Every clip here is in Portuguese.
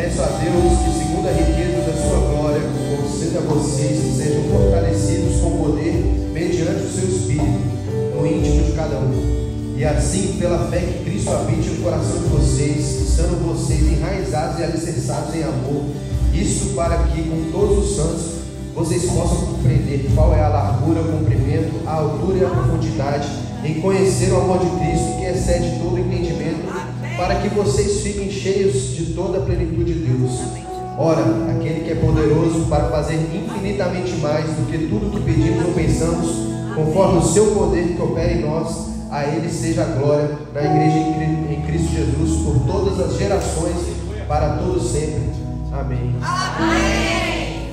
Peço a Deus que, segundo a riqueza da sua glória, conceda a vocês que sejam fortalecidos com poder mediante o seu Espírito, no íntimo de cada um. E assim, pela fé que Cristo habite no coração de vocês, estando vocês enraizados e alicerçados em amor, isso para que, com todos os santos, vocês possam compreender qual é a largura, o comprimento, a altura e a profundidade, em conhecer o amor de Cristo, que excede todo entendimento, para que vocês fiquem cheios de toda a plenitude de Deus. Ora, aquele que é poderoso para fazer infinitamente mais do que tudo que pedimos ou pensamos, conforme o seu poder que opera em nós, a Ele seja a glória na igreja em Cristo Jesus, por todas as gerações, para todos sempre. Amém. Amém.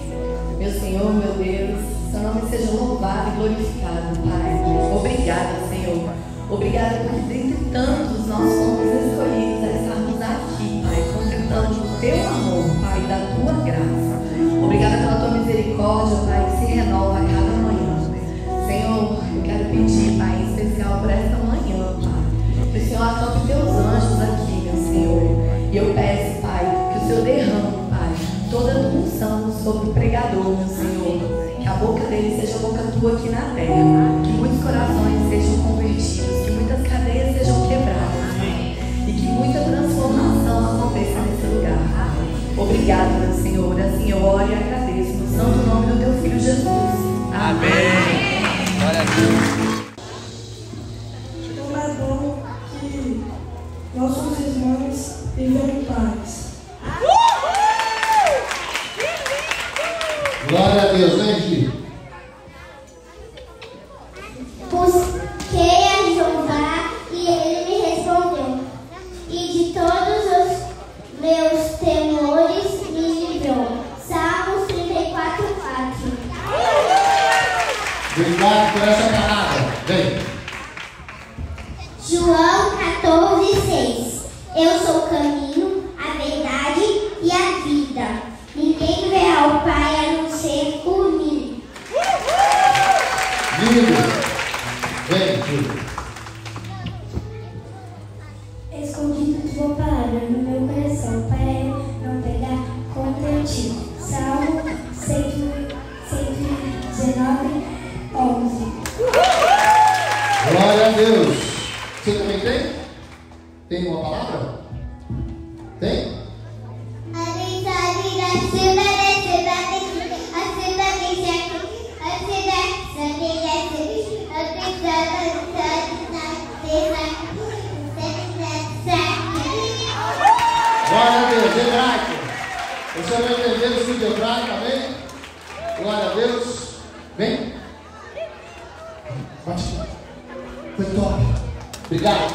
Meu Senhor, meu Deus, seu nome seja louvado e glorificado, Pai. Obrigada, Senhor. Obrigada porque dentre tantos nós fomos escolhidos a estarmos aqui, Pai, contemplando o teu amor, Pai, da tua graça. Obrigada pela tua misericórdia, Pai, que se renova a cada manhã. Senhor, eu quero pedir, Pai, em especial por esta manhã, Pai, que o Senhor acampe teus anjos aqui, meu Senhor. E eu peço, Pai, que o Senhor derrame, Pai, toda a tua unção sobre o pregador, meu Senhor. Que a boca dele seja a boca tua aqui na terra. Que muitos corações sejam convertidos. Que muitas cadeias sejam quebradas, Pai. E que muita transformação aconteça nesse lugar, Pai. Obrigado, meu Senhor. Assim eu oro e agradeço no santo nome do teu Filho Jesus. Amém. Glória a Deus. Como é bom que nossos irmãos vivem em paz. Glória a Deus, né, Gi? Busquei a Jeová e ele me respondeu, e de todos os meus temores me livrou. Salmos 34:4. Obrigado por essa palavra. Vem. João 14:6. Eu sou o caminho, a verdade e a vida. Ninguém vê ao Pai a não ser por mim. Lindo. Vem, Júlio. Escondido tua palavra no meu coração, para eu não pegar contra ti. Salmo 119:11. Glória a Deus. Você também tem? Tem uma palavra? Tem? Glória a Deus, hebraico. Você vai entender o estudo hebraico, amém? Glória a Deus. Vem. Pode. Foi top. Obrigado.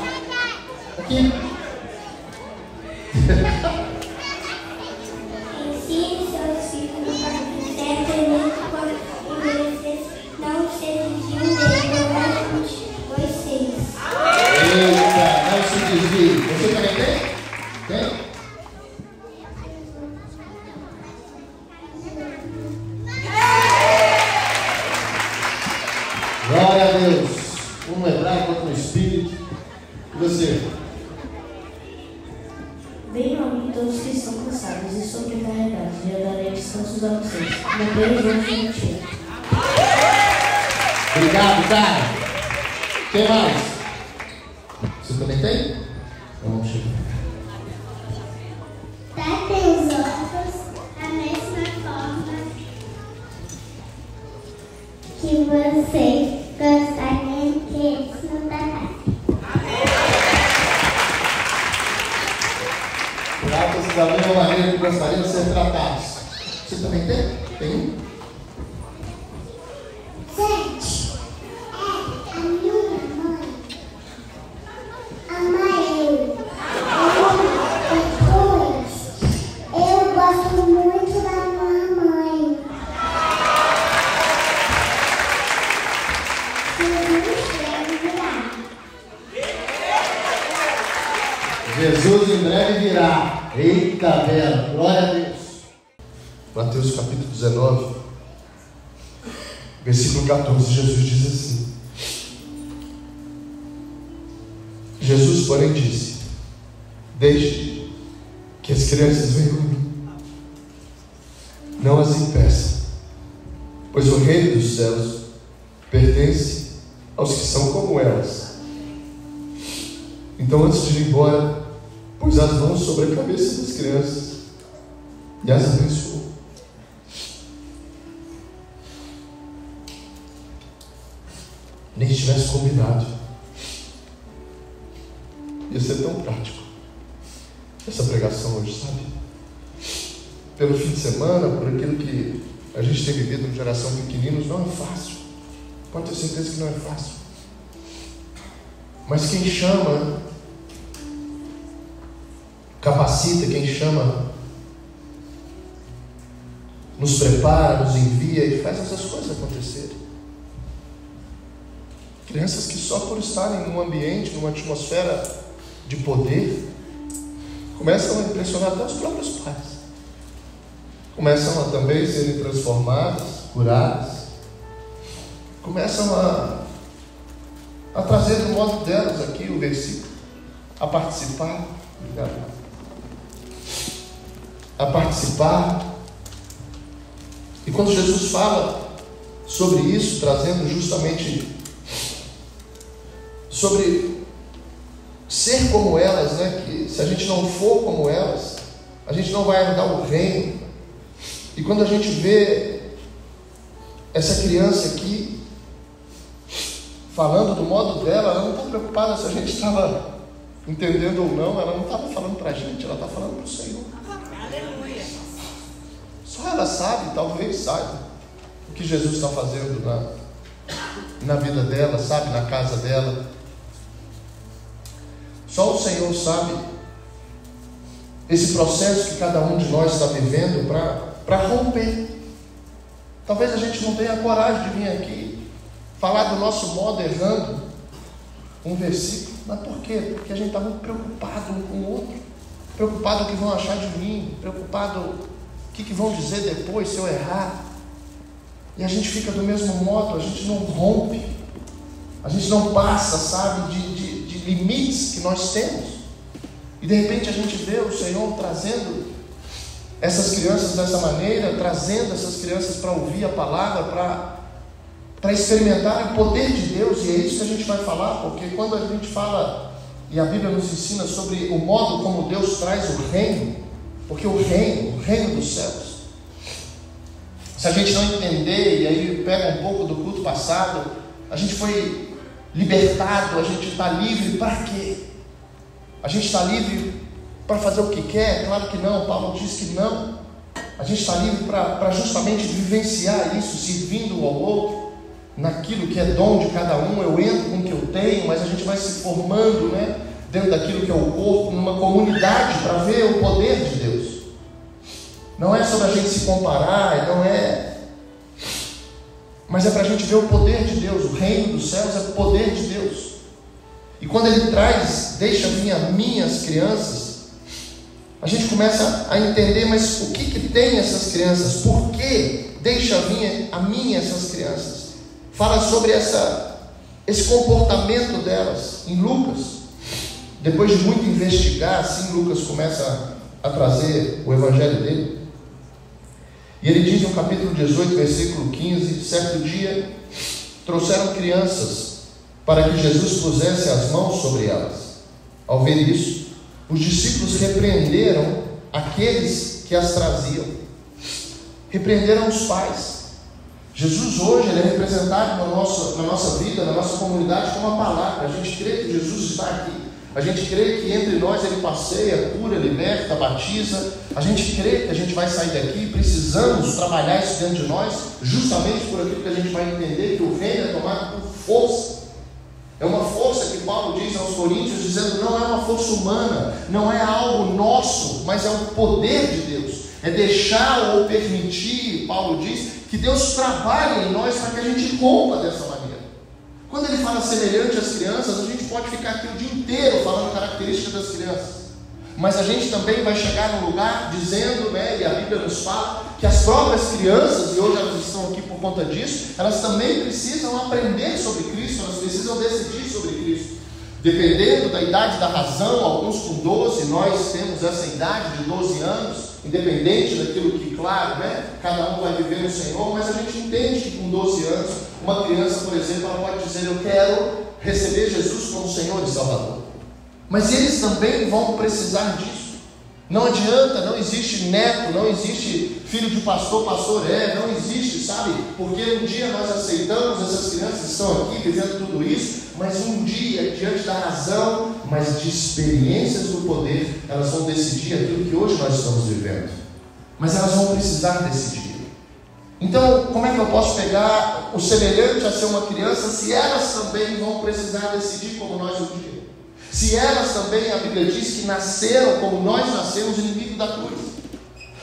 Aqui. Ensine seus filhos para que certamente quando envelhecer não se desviem de vocês. Eita, não se desvie. Você também tem? Tem? Glória a Deus. Um no hebraico, outro no espírito. E você? Venham a mim todos que estão cansados e sobrecarregados, e eu darei descanso a vocês. Mateus 11:21. Obrigado, cara. Quem mais? Você também tem? Vamos chegar. Tratem os outros da mesma forma que vocês gostariam que eles não tratassem. Trata-se da mesma maneira que gostariam de ser tratados. Você também tem? Tem? Gente, a minha mãe ama eu. Depois, eu gosto muito da minha mãe. Jesus em breve virá. Eita, velho. Glória a Deus. Mateus capítulo 19, versículo 14, Jesus diz assim: Jesus, porém, disse: deixe que as crianças venham a mim, o reino dos céus pertence aos que são como elas. Então, antes de ir embora, pôs as mãos sobre a cabeça das crianças e as abençoou. Nem tivesse combinado. Ia ser tão prático essa pregação hoje, sabe? Pelo fim de semana, por aquilo que a gente tem vivido no Geração Pequeninos, não é fácil. Pode ter certeza que não é fácil. Mas quem chama, capacita, quem chama, nos prepara, nos envia e faz essas coisas acontecerem. Crianças que só por estarem num ambiente, numa atmosfera de poder, começam a impressionar até os próprios pais. Começam a também serem transformadas, curadas. Começam a trazer do modo delas aqui o versículo, a participar. Obrigado. A participar. E quando Jesus fala sobre isso, trazendo justamente sobre ser como elas, né? Que se a gente não for como elas, a gente não vai herdar o reino. E quando a gente vê essa criança aqui falando do modo dela, ela não está preocupada se a gente estava entendendo ou não, ela não estava falando para a gente, ela está falando para o Senhor. Aleluia. Só ela sabe, talvez saiba, o que Jesus está fazendo na vida dela, sabe, na casa dela. Só o Senhor sabe esse processo que cada um de nós está vivendo para romper. Talvez a gente não tenha coragem de vir aqui falar do nosso modo errando um versículo. Mas por quê? Porque a gente está muito preocupado um com o outro, preocupado o que vão achar de mim, preocupado o que vão dizer depois se eu errar. E a gente fica do mesmo modo, a gente não rompe, a gente não passa, sabe, de limites que nós temos. E de repente a gente vê o Senhor trazendo essas crianças dessa maneira, trazendo essas crianças para ouvir a palavra, para experimentar o poder de Deus. E é isso que a gente vai falar, porque quando a gente fala, e a Bíblia nos ensina sobre o modo como Deus traz o reino, porque o reino dos céus, se a gente não entender, e aí pega um pouco do culto passado, a gente foi libertado, a gente está livre para quê? A gente está livre para fazer o que quer? Claro que não, Paulo diz que não. A gente está livre para justamente vivenciar isso, servindo um ao outro, naquilo que é dom de cada um. Eu entro com o que eu tenho, mas a gente vai se formando, né, dentro daquilo que é o corpo, numa comunidade, para ver o poder de Deus. Não é sobre a gente se comparar, não é... Mas é para a gente ver o poder de Deus. O reino dos céus é o poder de Deus. E quando Ele traz, deixa vir as minhas crianças, a gente começa a entender, mas o que tem essas crianças? Por que deixa vir a mim essas crianças? Fala sobre esse comportamento delas em Lucas. Depois de muito investigar, assim Lucas começa a trazer o evangelho dele. E ele diz no capítulo 18, versículo 15: certo dia trouxeram crianças para que Jesus pusesse as mãos sobre elas. Ao ver isso, os discípulos repreenderam aqueles que as traziam, repreenderam os pais. Jesus hoje ele é representado na nossa vida, na nossa comunidade, com uma palavra. A gente crê que Jesus está aqui. A gente crê que entre nós Ele passeia, cura, liberta, batiza. A gente crê que a gente vai sair daqui. Precisamos trabalhar isso dentro de nós, justamente por aquilo que a gente vai entender, que o reino é tomado por força. É uma força que Paulo diz aos Coríntios, dizendo, não é uma força humana, não é algo nosso, mas é o poder de Deus. É deixar ou permitir, Paulo diz, que Deus trabalhe em nós para que a gente rompa dessa maneira. Quando ele fala semelhante às crianças, a gente pode ficar aqui o dia inteiro falando características das crianças. Mas a gente também vai chegar num lugar dizendo, né, e a Bíblia nos fala, que as próprias crianças, e hoje elas estão aqui por conta disso, elas também precisam aprender sobre Cristo, elas precisam decidir sobre Cristo. Dependendo da idade da razão, alguns com 12, nós temos essa idade de 12 anos, independente daquilo que, claro, né, cada um vai viver no Senhor, mas a gente entende que com 12 anos, uma criança, por exemplo, ela pode dizer: eu quero receber Jesus como Senhor e Salvador. Mas eles também vão precisar disso. Não adianta, não existe neto, não existe filho de pastor, não existe, sabe? Porque um dia nós aceitamos, essas crianças estão aqui vivendo tudo isso, mas um dia, diante da razão, mas de experiências do poder, elas vão decidir aquilo que hoje nós estamos vivendo. Mas elas vão precisar decidir. Então, como é que eu posso pegar o semelhante a ser uma criança, se elas também vão precisar decidir como nós um dia? Se elas também, a Bíblia diz que nasceram como nós nascemos, inimigo da cruz.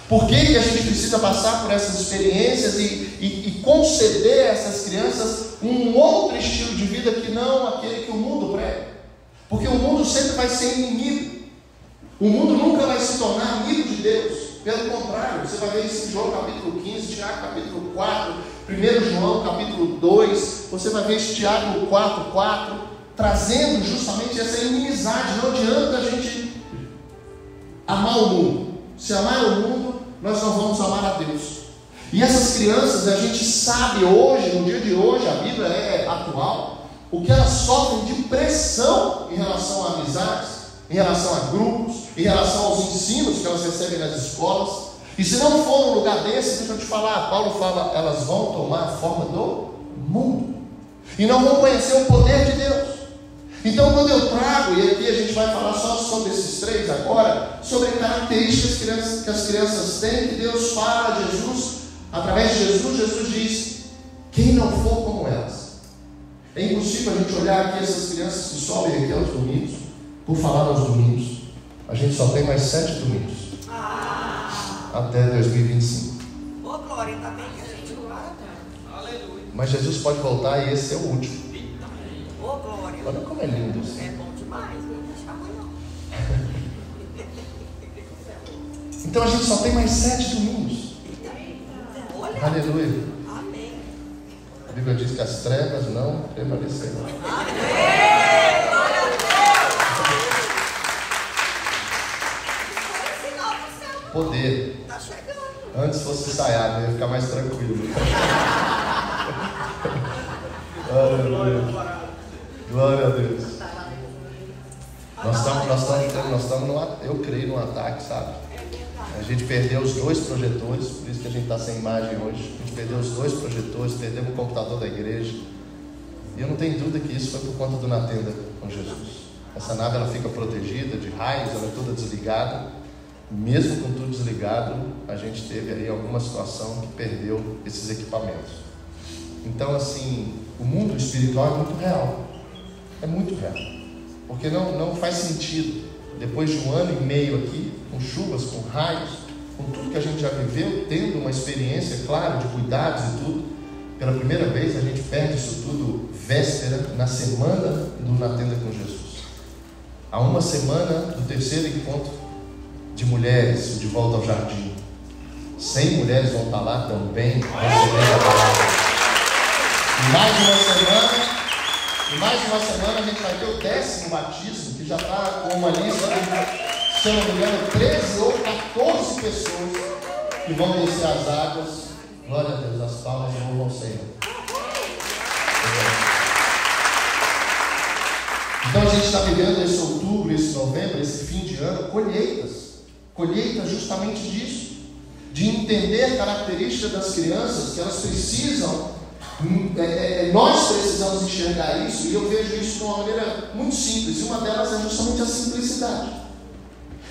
Por que a gente precisa passar por essas experiências e conceder a essas crianças um outro estilo de vida que não aquele que o mundo prega? Porque o mundo sempre vai ser inimigo. O mundo nunca vai se tornar amigo de Deus. Pelo contrário, você vai ver isso em João capítulo 15, Tiago capítulo 4, 1 João capítulo 2, você vai ver isso em Tiago 4, trazendo justamente essa inimizade. Não adianta a gente amar o mundo. Se amar o mundo, nós não vamos amar a Deus. E essas crianças, a gente sabe hoje, no dia de hoje, a Bíblia é atual, o que elas sofrem de pressão em relação a amizades, em relação a grupos, em relação aos ensinos que elas recebem nas escolas. E se não for num lugar desse, deixa eu te falar, Paulo fala, elas vão tomar a forma do mundo e não vão conhecer o poder de Deus. Então, quando eu trago, e aqui a gente vai falar só sobre esses três agora, sobre características que as crianças têm, que Deus fala, Jesus, através de Jesus, Jesus diz: quem não for como elas. É impossível a gente olhar aqui essas crianças que sobem aqui aos domingos, por falar aos domingos, a gente só tem mais 7 domingos, até 2025. Ô, glória, ainda bem que a gente vai. Aleluia. Mas Jesus pode voltar e esse é o último. Ô, glória. Olha como é lindo. É bom demais, não deixa amanhã. Então a gente só tem mais 7 domingos. Olha. Aleluia. Amém. A Bíblia diz que as trevas não prevalecerão. Amém. Glória a Deus. Sinal do céu. Poder. Tá chegando. Antes fosse ensaiado, eu ia ficar mais tranquilo. Aleluia. Glória a Deus. Nós estamos eu creio, num ataque, sabe? A gente perdeu os 2 projetores, por isso que a gente está sem imagem hoje. A gente perdeu os 2 projetores, perdemos o computador da igreja. E eu não tenho dúvida que isso foi por conta do Na Tenda com Jesus. Essa nave ela fica protegida de raios, ela é toda desligada. Mesmo com tudo desligado, a gente teve aí alguma situação que perdeu esses equipamentos. Então, assim, o mundo espiritual é muito real. É muito real. Porque não faz sentido, depois de 1 ano e meio aqui, com chuvas, com raios, com tudo que a gente já viveu, tendo uma experiência, claro, de cuidados e tudo, pela primeira vez a gente perde isso tudo véspera, na semana do Na Tenda com Jesus. Há uma semana do 3º encontro de mulheres, de volta ao jardim. 100 mulheres vão estar lá também, recebendo a palavra. E mais uma semana a gente vai ter o 10º batismo, que já está com uma lista de, se eu não me engano, 13 ou 14 pessoas que vão descer as águas. Glória a Deus, as palmas louvam ao Senhor. Então a gente está vivendo esse outubro, esse novembro, esse fim de ano, colheitas justamente disso, de entender características das crianças, que elas precisam. Nós precisamos enxergar isso, e eu vejo isso de uma maneira muito simples, e uma delas é justamente a simplicidade.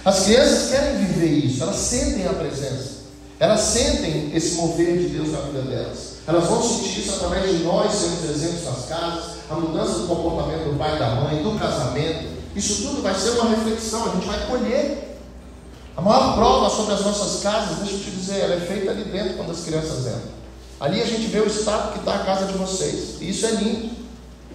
As crianças querem viver isso, elas sentem a presença, elas sentem esse mover de Deus na vida delas. Elas vão sentir isso através de nós sermos exemplos nas casas, a mudança do comportamento do pai e da mãe, do casamento. Isso tudo vai ser uma reflexão, a gente vai colher. A maior prova sobre as nossas casas, deixa eu te dizer, ela é feita ali dentro quando as crianças entram. Ali a gente vê o estado que está a casa de vocês. E isso é lindo,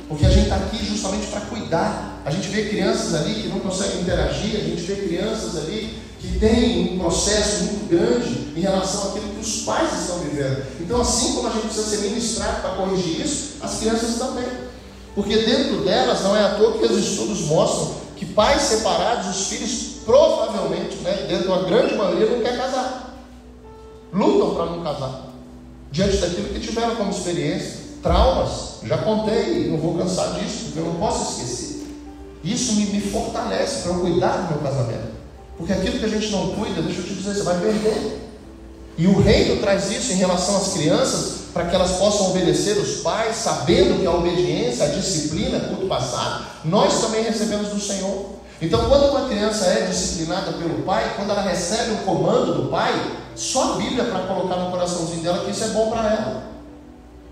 porque a gente está aqui justamente para cuidar. A gente vê crianças ali que não conseguem interagir, a gente vê crianças ali que têm um processo muito grande em relação àquilo que os pais estão vivendo. Então, assim como a gente precisa ser ministrado para corrigir isso, as crianças também. Porque dentro delas, não é à toa que os estudos mostram que pais separados, os filhos provavelmente, né, dentro da grande maioria, não quer casar. Lutam para não casar. Diante daquilo que tiveram como experiência, traumas, já contei, não vou cansar disso, porque eu não posso esquecer. Isso me fortalece para eu cuidar do meu casamento. Porque aquilo que a gente não cuida, deixa eu te dizer, você vai perder. E o reino traz isso em relação às crianças, para que elas possam obedecer os pais, sabendo que a obediência, a disciplina, culto passado, nós também recebemos do Senhor. Então, quando uma criança é disciplinada pelo pai, quando ela recebe o comando do pai, só a Bíblia para colocar no coraçãozinho dela que isso é bom para ela.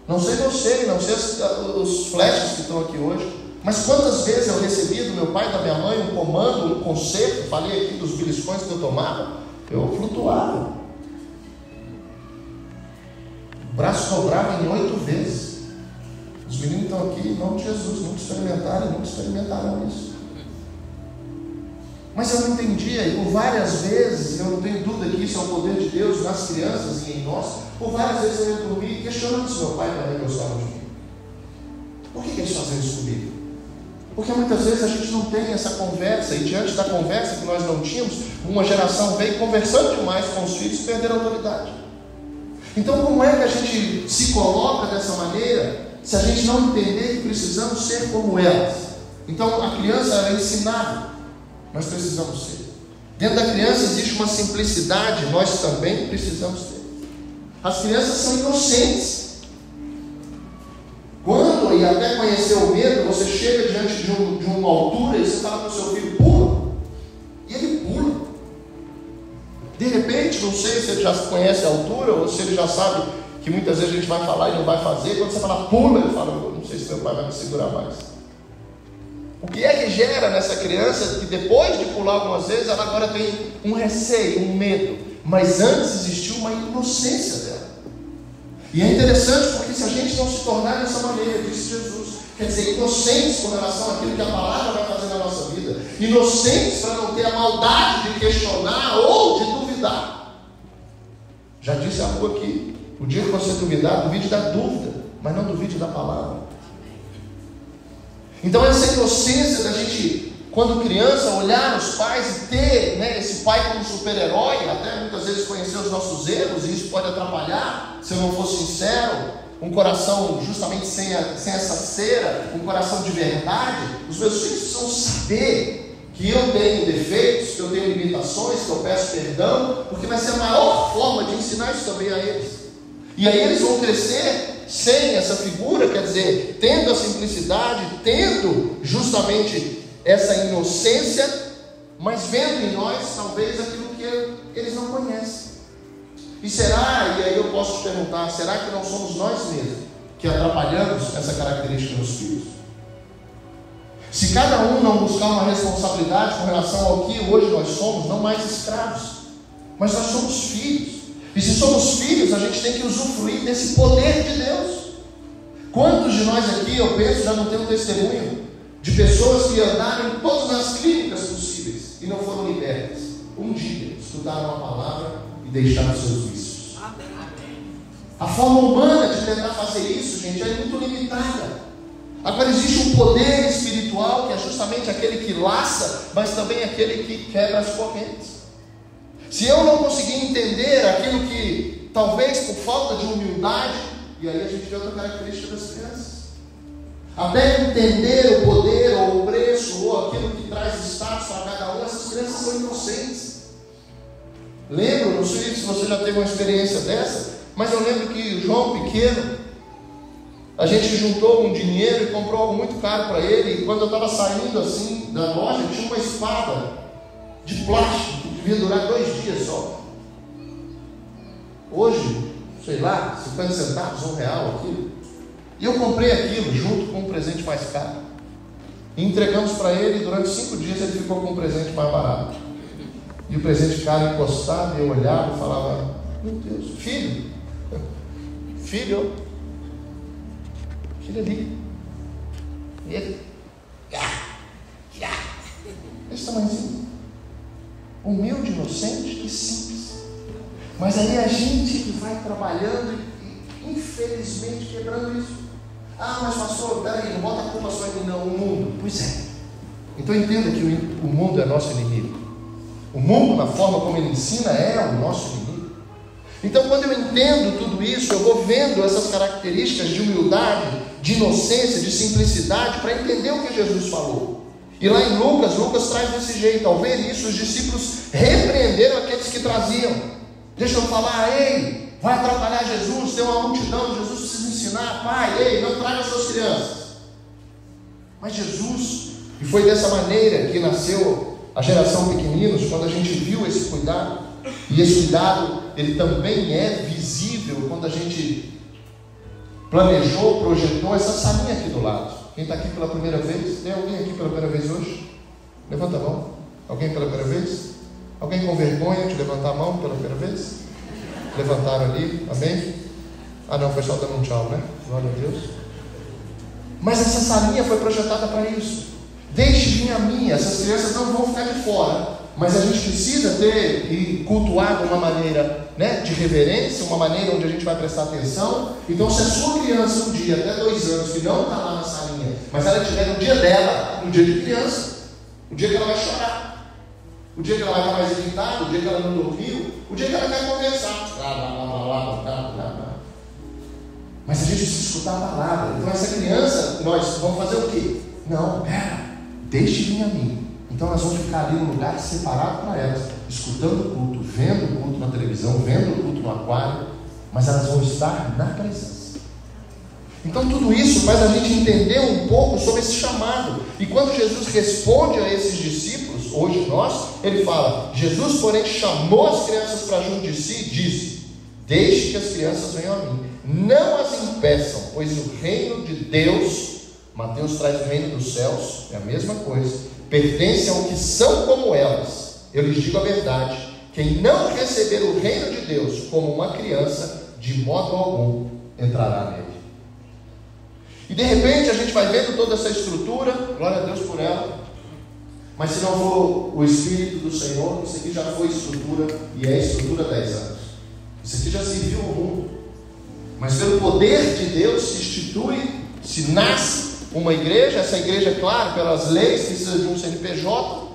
Não sei você, não sei os flashes que estão aqui hoje, mas quantas vezes eu recebia do meu pai e da minha mãe um comando, um conserto, falei aqui dos beliscões que eu tomava, eu flutuava. O braço dobrava em 8 vezes. Os meninos estão aqui em nome de Jesus, nunca experimentaram isso. Mas eu não entendia, e por várias vezes, eu não tenho dúvida que isso é o poder de Deus nas crianças e em nós, por várias vezes eu ia dormir questionando se meu pai e minha mãe gostavam de mim. Por que eles fazem isso comigo? Porque muitas vezes a gente não tem essa conversa, e diante da conversa que nós não tínhamos, uma geração veio conversando demais com os filhos e perderam a autoridade. Então, como é que a gente se coloca dessa maneira, se a gente não entender que precisamos ser como elas? Então, a criança ela é ensinada, nós precisamos ser. Dentro da criança existe uma simplicidade, nós também precisamos ter. As crianças são inocentes. Quando, e até conhecer o medo, você chega diante de uma altura e você fala para o seu filho, pula, e ele pula. De repente, não sei se ele já conhece a altura, ou se ele já sabe que muitas vezes a gente vai falar e não vai fazer. Quando você fala pula, ele fala, não sei se meu pai vai me segurar mais. O que é que gera nessa criança que depois de pular algumas vezes, ela agora tem um receio, um medo, mas antes existiu uma inocência dela. E é interessante porque se a gente não se tornar dessa maneira, disse Jesus, quer dizer, inocentes com relação àquilo que a palavra vai fazer na nossa vida, inocentes para não ter a maldade de questionar ou de duvidar. Já disse a rua aqui, o dia que você duvidar, duvide da dúvida, mas não duvide da palavra. Então essa inocência da gente, quando criança, olhar os pais e ter, né, esse pai como super-herói, até muitas vezes conhecer os nossos erros, e isso pode atrapalhar, se eu não for sincero, um coração justamente sem essa cera, um coração de verdade. Os meus filhos precisam saber que eu tenho defeitos, que eu tenho limitações, que eu peço perdão, porque vai ser a maior forma de ensinar isso também a eles. E aí eles vão crescer sem essa figura, quer dizer, tendo a simplicidade, tendo justamente essa inocência, mas vendo em nós talvez aquilo que eles não conhecem. E será, e aí eu posso te perguntar, será que não somos nós mesmos que atrapalhamos essa característica nos filhos? Se cada um não buscar uma responsabilidade com relação ao que hoje nós somos, não mais escravos, mas nós somos filhos. E se somos filhos, a gente tem que usufruir desse poder de Deus. Quantos de nós aqui, eu penso, já não tem um testemunho de pessoas que andaram em todas as clínicas possíveis e não foram libertas? Um dia estudaram a palavra e deixaram seus vícios. A forma humana de tentar fazer isso, gente, é muito limitada. Agora existe um poder espiritual que é justamente aquele que laça, mas também aquele que quebra as correntes. Se eu não conseguir entender aquilo que, talvez por falta de humildade, e aí a gente vê outra característica das crianças, até entender o poder ou o preço ou aquilo que traz status para cada um, essas crianças são inocentes. Lembro, não sei se você já teve uma experiência dessa, mas eu lembro que o João pequeno, a gente juntou um dinheiro e comprou algo muito caro para ele, e quando eu estava saindo assim da loja, tinha uma espada de plástico que devia durar 2 dias só. Hoje, sei lá, 50 centavos, R$1 aquilo. E eu comprei aquilo junto com um presente mais caro. E entregamos para ele, e durante 5 dias ele ficou com um presente mais barato. E o presente caro encostado, e eu olhava e falava, meu Deus, filho ali. E ele, esse tamanhozinho. Humilde, inocente e simples. Mas aí a gente que vai trabalhando e infelizmente quebrando isso. Ah, mas pastor, peraí, não bota a culpa só em mim, não, o mundo. Pois é. Então entenda que o mundo é nosso inimigo. O mundo, na forma como ele ensina, é o nosso inimigo. Então quando eu entendo tudo isso, eu vou vendo essas características de humildade, de inocência, de simplicidade, para entender o que Jesus falou. E lá em Lucas traz desse jeito. Ao ver isso, os discípulos repreenderam aqueles que traziam. Deixa eu falar, ei, vai atrapalhar Jesus, tem uma multidão, Jesus precisa ensinar, pai, ei, não traga suas crianças. Mas Jesus, e foi dessa maneira que nasceu a geração Pequeninos, quando a gente viu esse cuidado, e esse cuidado, ele também é visível quando a gente planejou, projetou essa salinha aqui do lado. Quem está aqui pela primeira vez? Tem alguém aqui pela primeira vez hoje? Levanta a mão. Alguém pela primeira vez? Alguém com vergonha de levantar a mão pela primeira vez? Levantaram ali, amém? Ah não, foi só dando um tchau, né? Glória a Deus. Mas essa salinha foi projetada para isso. Deixe vir a mim, essas crianças não vão ficar de fora. Mas a gente precisa ter e cultuar de uma maneira, né, de reverência, uma maneira onde a gente vai prestar atenção. Então, se a sua criança um dia, até 2 anos, que não está lá na salinha, mas ela estiver no dia dela, no dia de criança, o dia que ela vai chorar, o dia que ela vai estar mais irritada, o dia que ela não dormiu, o dia que ela quer conversar, mas a gente precisa escutar a palavra. Então essa criança, nós vamos fazer o quê? Não, pera, deixe vir a mim. Então nós vamos ficar ali num lugar separado para elas, escutando o culto, vendo o culto na televisão, vendo o culto no aquário, mas elas vão estar na presença. Então tudo isso faz a gente entender um pouco sobre esse chamado. E quando Jesus responde a esses discípulos, hoje nós, ele fala: Jesus, porém, chamou as crianças para junto de si e disse: deixe que as crianças venham a mim, não as impeçam, pois o reino de Deus, Mateus traz o reino dos céus, é a mesma coisa, pertence ao que são como elas. Eu lhes digo a verdade: quem não receber o reino de Deus como uma criança, de modo algum entrará nele. E de repente a gente vai vendo toda essa estrutura, glória a Deus por ela, mas se não for o Espírito do Senhor, isso aqui já foi estrutura, e é estrutura há 10 anos. Isso aqui já se viu no mundo, mas pelo poder de Deus se institui, se nasce uma igreja. Essa igreja, claro, pelas leis, precisa de um CNPJ,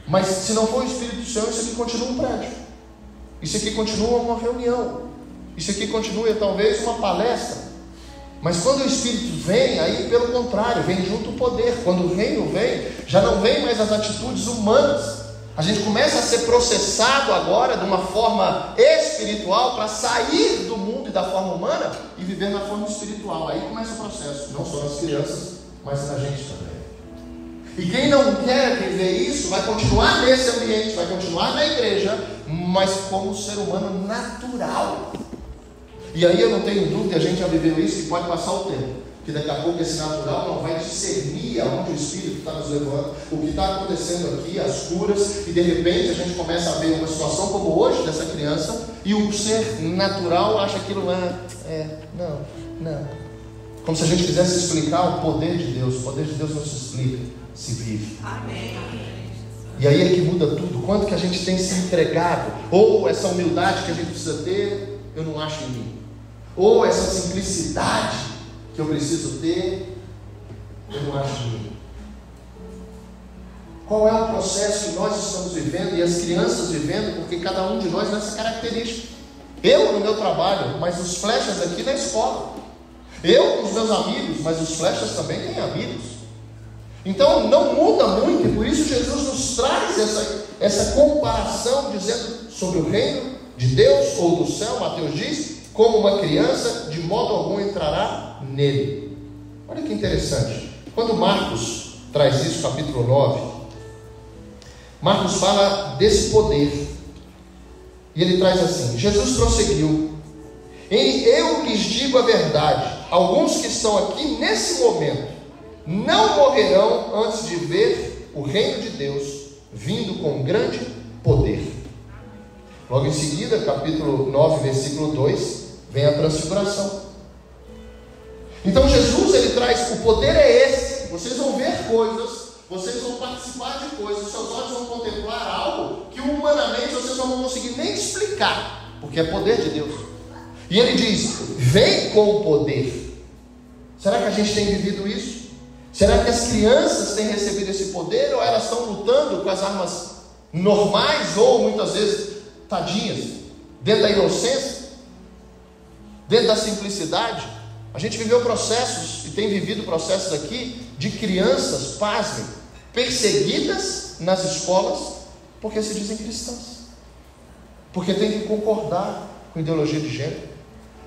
mas se não for o Espírito do Senhor, isso aqui continua um prédio, isso aqui continua uma reunião, isso aqui continua talvez uma palestra. Mas quando o Espírito vem, aí pelo contrário, vem junto o poder. Quando o reino vem, já não vem mais as atitudes humanas. A gente começa a ser processado agora de uma forma espiritual para sair do mundo e da forma humana e viver na forma espiritual. Aí começa o processo, não só nas crianças, mas na gente também. E quem não quer viver isso, vai continuar nesse ambiente, vai continuar na igreja, mas como ser humano natural. E aí eu não tenho dúvida, a gente já viveu isso, que pode passar o tempo, que daqui a pouco esse natural não vai discernir aonde o Espírito está nos levando, o que está acontecendo aqui, as curas, e de repente a gente começa a ver uma situação como hoje dessa criança, e o ser natural acha aquilo não. Como se a gente quisesse explicar o poder de Deus. O poder de Deus não se explica, se vive. Amém. E aí é que muda tudo. Quanto que a gente tem se entregado, ou essa humildade que a gente precisa ter, eu não acho em mim. Ou essa simplicidade que eu preciso ter, eu não acho em mim. Qual é o processo que nós estamos vivendo e as crianças vivendo, porque cada um de nós tem essa característica. Eu no meu trabalho, mas os flechas aqui na escola. Eu com os meus amigos, mas os flechas também têm amigos. Então não muda muito, e por isso Jesus nos traz essa comparação, dizendo sobre o reino de Deus ou do céu. Mateus diz: como uma criança, de modo algum entrará nele. Olha que interessante, quando Marcos traz isso, capítulo 9, Marcos fala desse poder, e ele traz assim: Jesus prosseguiu: eu lhes digo a verdade, alguns que estão aqui nesse momento não morrerão antes de ver o reino de Deus vindo com grande poder. Logo em seguida, capítulo 9, versículo 2, vem a transfiguração. Então Jesus, ele traz, o poder é esse, vocês vão ver coisas, vocês vão participar de coisas, seus olhos vão contemplar algo que humanamente vocês não vão conseguir nem explicar, porque é poder de Deus. E ele diz: vem com o poder. Será que a gente tem vivido isso? Será que as crianças têm recebido esse poder, ou elas estão lutando com as armas normais, ou muitas vezes tadinhas, dentro da inocência, dentro da simplicidade? A gente viveu processos, e tem vivido processos aqui, de crianças, pasmem, perseguidas nas escolas, porque se dizem cristãs, porque tem que concordar com ideologia de gênero,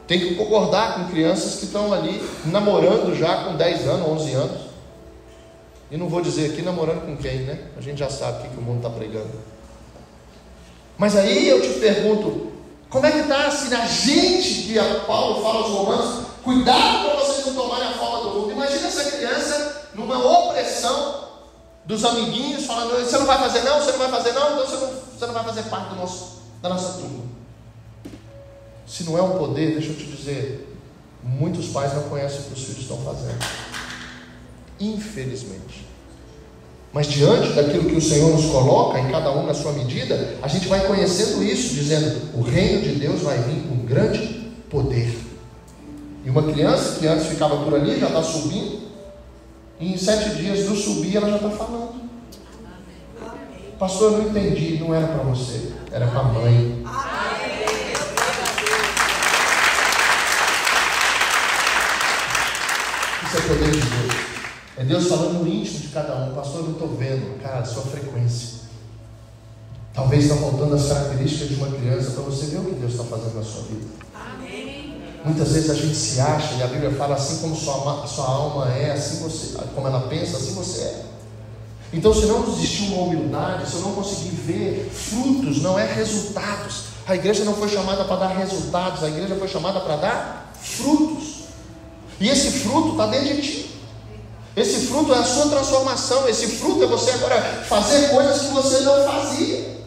tem que concordar com crianças que estão ali namorando já com 10 anos, 11 anos, e não vou dizer aqui namorando com quem, né? A gente já sabe o que o mundo está pregando. Mas aí eu te pergunto, como é que está se a gente, que Paulo fala aos Romanos, cuidado para vocês não tomarem a forma do mundo. Imagina essa criança numa opressão dos amiguinhos, falando, você não vai fazer não, você não vai fazer não, então você não vai fazer parte da nossa turma. Se não é um poder, deixa eu te dizer, muitos pais não conhecem o que os filhos estão fazendo, infelizmente. Mas diante daquilo que o Senhor nos coloca, em cada um na sua medida, a gente vai conhecendo isso, dizendo, o reino de Deus vai vir com grande poder. E uma criança que antes ficava por ali, já está subindo, e em 7 dias do subir ela já está falando. Pastor, eu não entendi, não era para você, era para a mãe. Isso é poder de Deus. É Deus falando no íntimo de cada um. Pastor, eu não estou vendo, cara, a sua frequência. Talvez está faltando as características de uma criança para você ver o que Deus está fazendo na sua vida. Muitas vezes a gente se acha, e a Bíblia fala, assim como sua alma é, assim você, como ela pensa, assim você é. Então, se não existir uma humildade, se eu não conseguir ver frutos, não é resultados. A igreja não foi chamada para dar resultados, a igreja foi chamada para dar frutos. E esse fruto está dentro de ti. Esse fruto é a sua transformação. Esse fruto é você agora fazer coisas que você não fazia.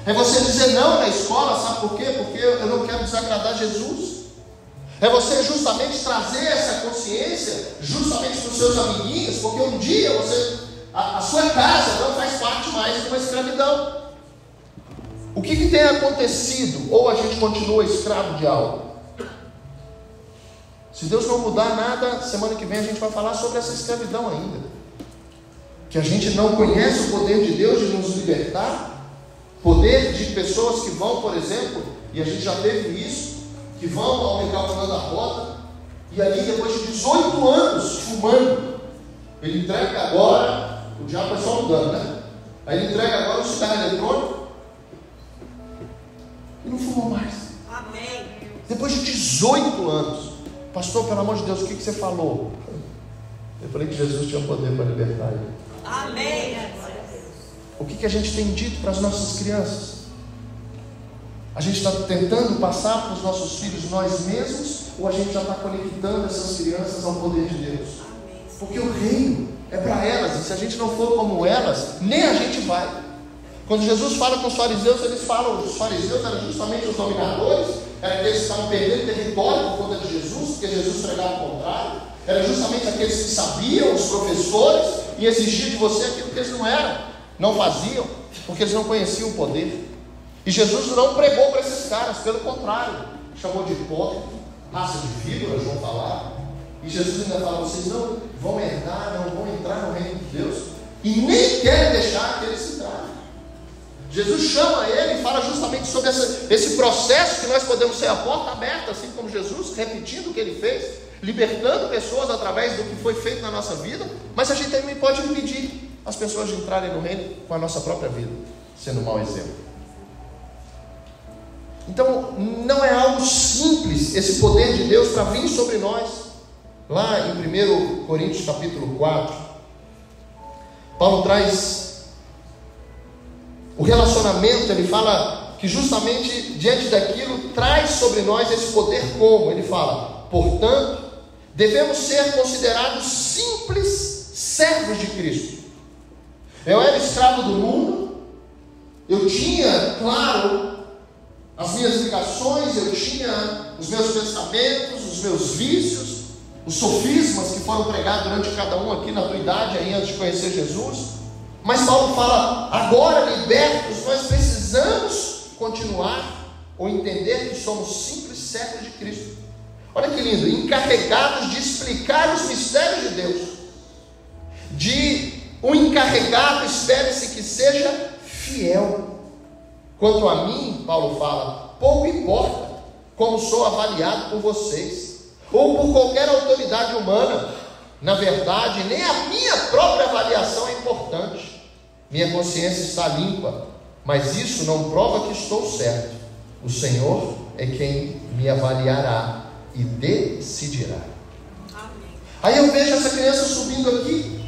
É você dizer não na escola, sabe por quê? Porque eu não quero desagradar Jesus. É você justamente trazer essa consciência justamente para os seus amiguinhos, porque um dia a sua casa não faz parte mais de uma escravidão. O que tem acontecido? Ou a gente continua escravo de algo? Se Deus não mudar nada, semana que vem a gente vai falar sobre essa escravidão ainda. Que a gente não conhece o poder de Deus de nos libertar. Poder de pessoas que vão, por exemplo, e a gente já teve isso, que vão ao mercado da rota, e ali depois de 18 anos fumando, ele entrega agora, o diabo é só um dano, né? Aí ele entrega agora um cigarro eletrônico e não fumou mais. Amém. Depois de 18 anos. Pastor, pelo amor de Deus, o que você falou? Eu falei que Jesus tinha poder para libertar ele. Amém. O que a gente tem dito para as nossas crianças? A gente está tentando passar para os nossos filhos nós mesmos, ou a gente já está conectando essas crianças ao poder de Deus? Porque o reino é para elas, e se a gente não for como elas, nem a gente vai. Quando Jesus fala com os fariseus, eles falam, os fariseus eram justamente os dominadores, eram aqueles que estavam perdendo território por conta de Jesus, porque Jesus pregava o contrário, eram justamente aqueles que sabiam, os professores, e exigiam de você aquilo que eles não eram, não faziam, porque eles não conheciam o poder. E Jesus não pregou para esses caras, pelo contrário, chamou de hipócrita, raça de víbora, João falar. E Jesus ainda fala, vocês não vão herdar, não vão entrar no reino de Deus, e nem querem deixar que eles entrarem. Jesus chama ele e fala justamente sobre esse processo que nós podemos ser a porta aberta, assim como Jesus, repetindo o que ele fez, libertando pessoas através do que foi feito na nossa vida, mas a gente também pode impedir as pessoas de entrarem no reino com a nossa própria vida, sendo um mau exemplo. Então, não é algo simples esse poder de Deus para vir sobre nós. Lá em 1 Coríntios capítulo 4, Paulo traz o relacionamento, ele fala que justamente diante daquilo traz sobre nós esse poder como? Ele fala, portanto, devemos ser considerados simples servos de Cristo. Eu era escravo do mundo, eu tinha, claro, as minhas ligações, eu tinha os meus pensamentos, os meus vícios, os sofismas que foram pregados durante cada um aqui na tua idade, aí antes de conhecer Jesus. Mas Paulo fala, agora libertos, nós precisamos continuar ou entender que somos simples servos de Cristo. Olha que lindo, encarregados de explicar os mistérios de Deus. O encarregado espere-se que seja fiel. Quanto a mim, Paulo fala, pouco importa como sou avaliado por vocês, ou por qualquer autoridade humana. Na verdade, nem a minha própria avaliação é importante. Minha consciência está limpa, mas isso não prova que estou certo. O Senhor é quem me avaliará e decidirá. Amém. Aí eu vejo essa criança subindo aqui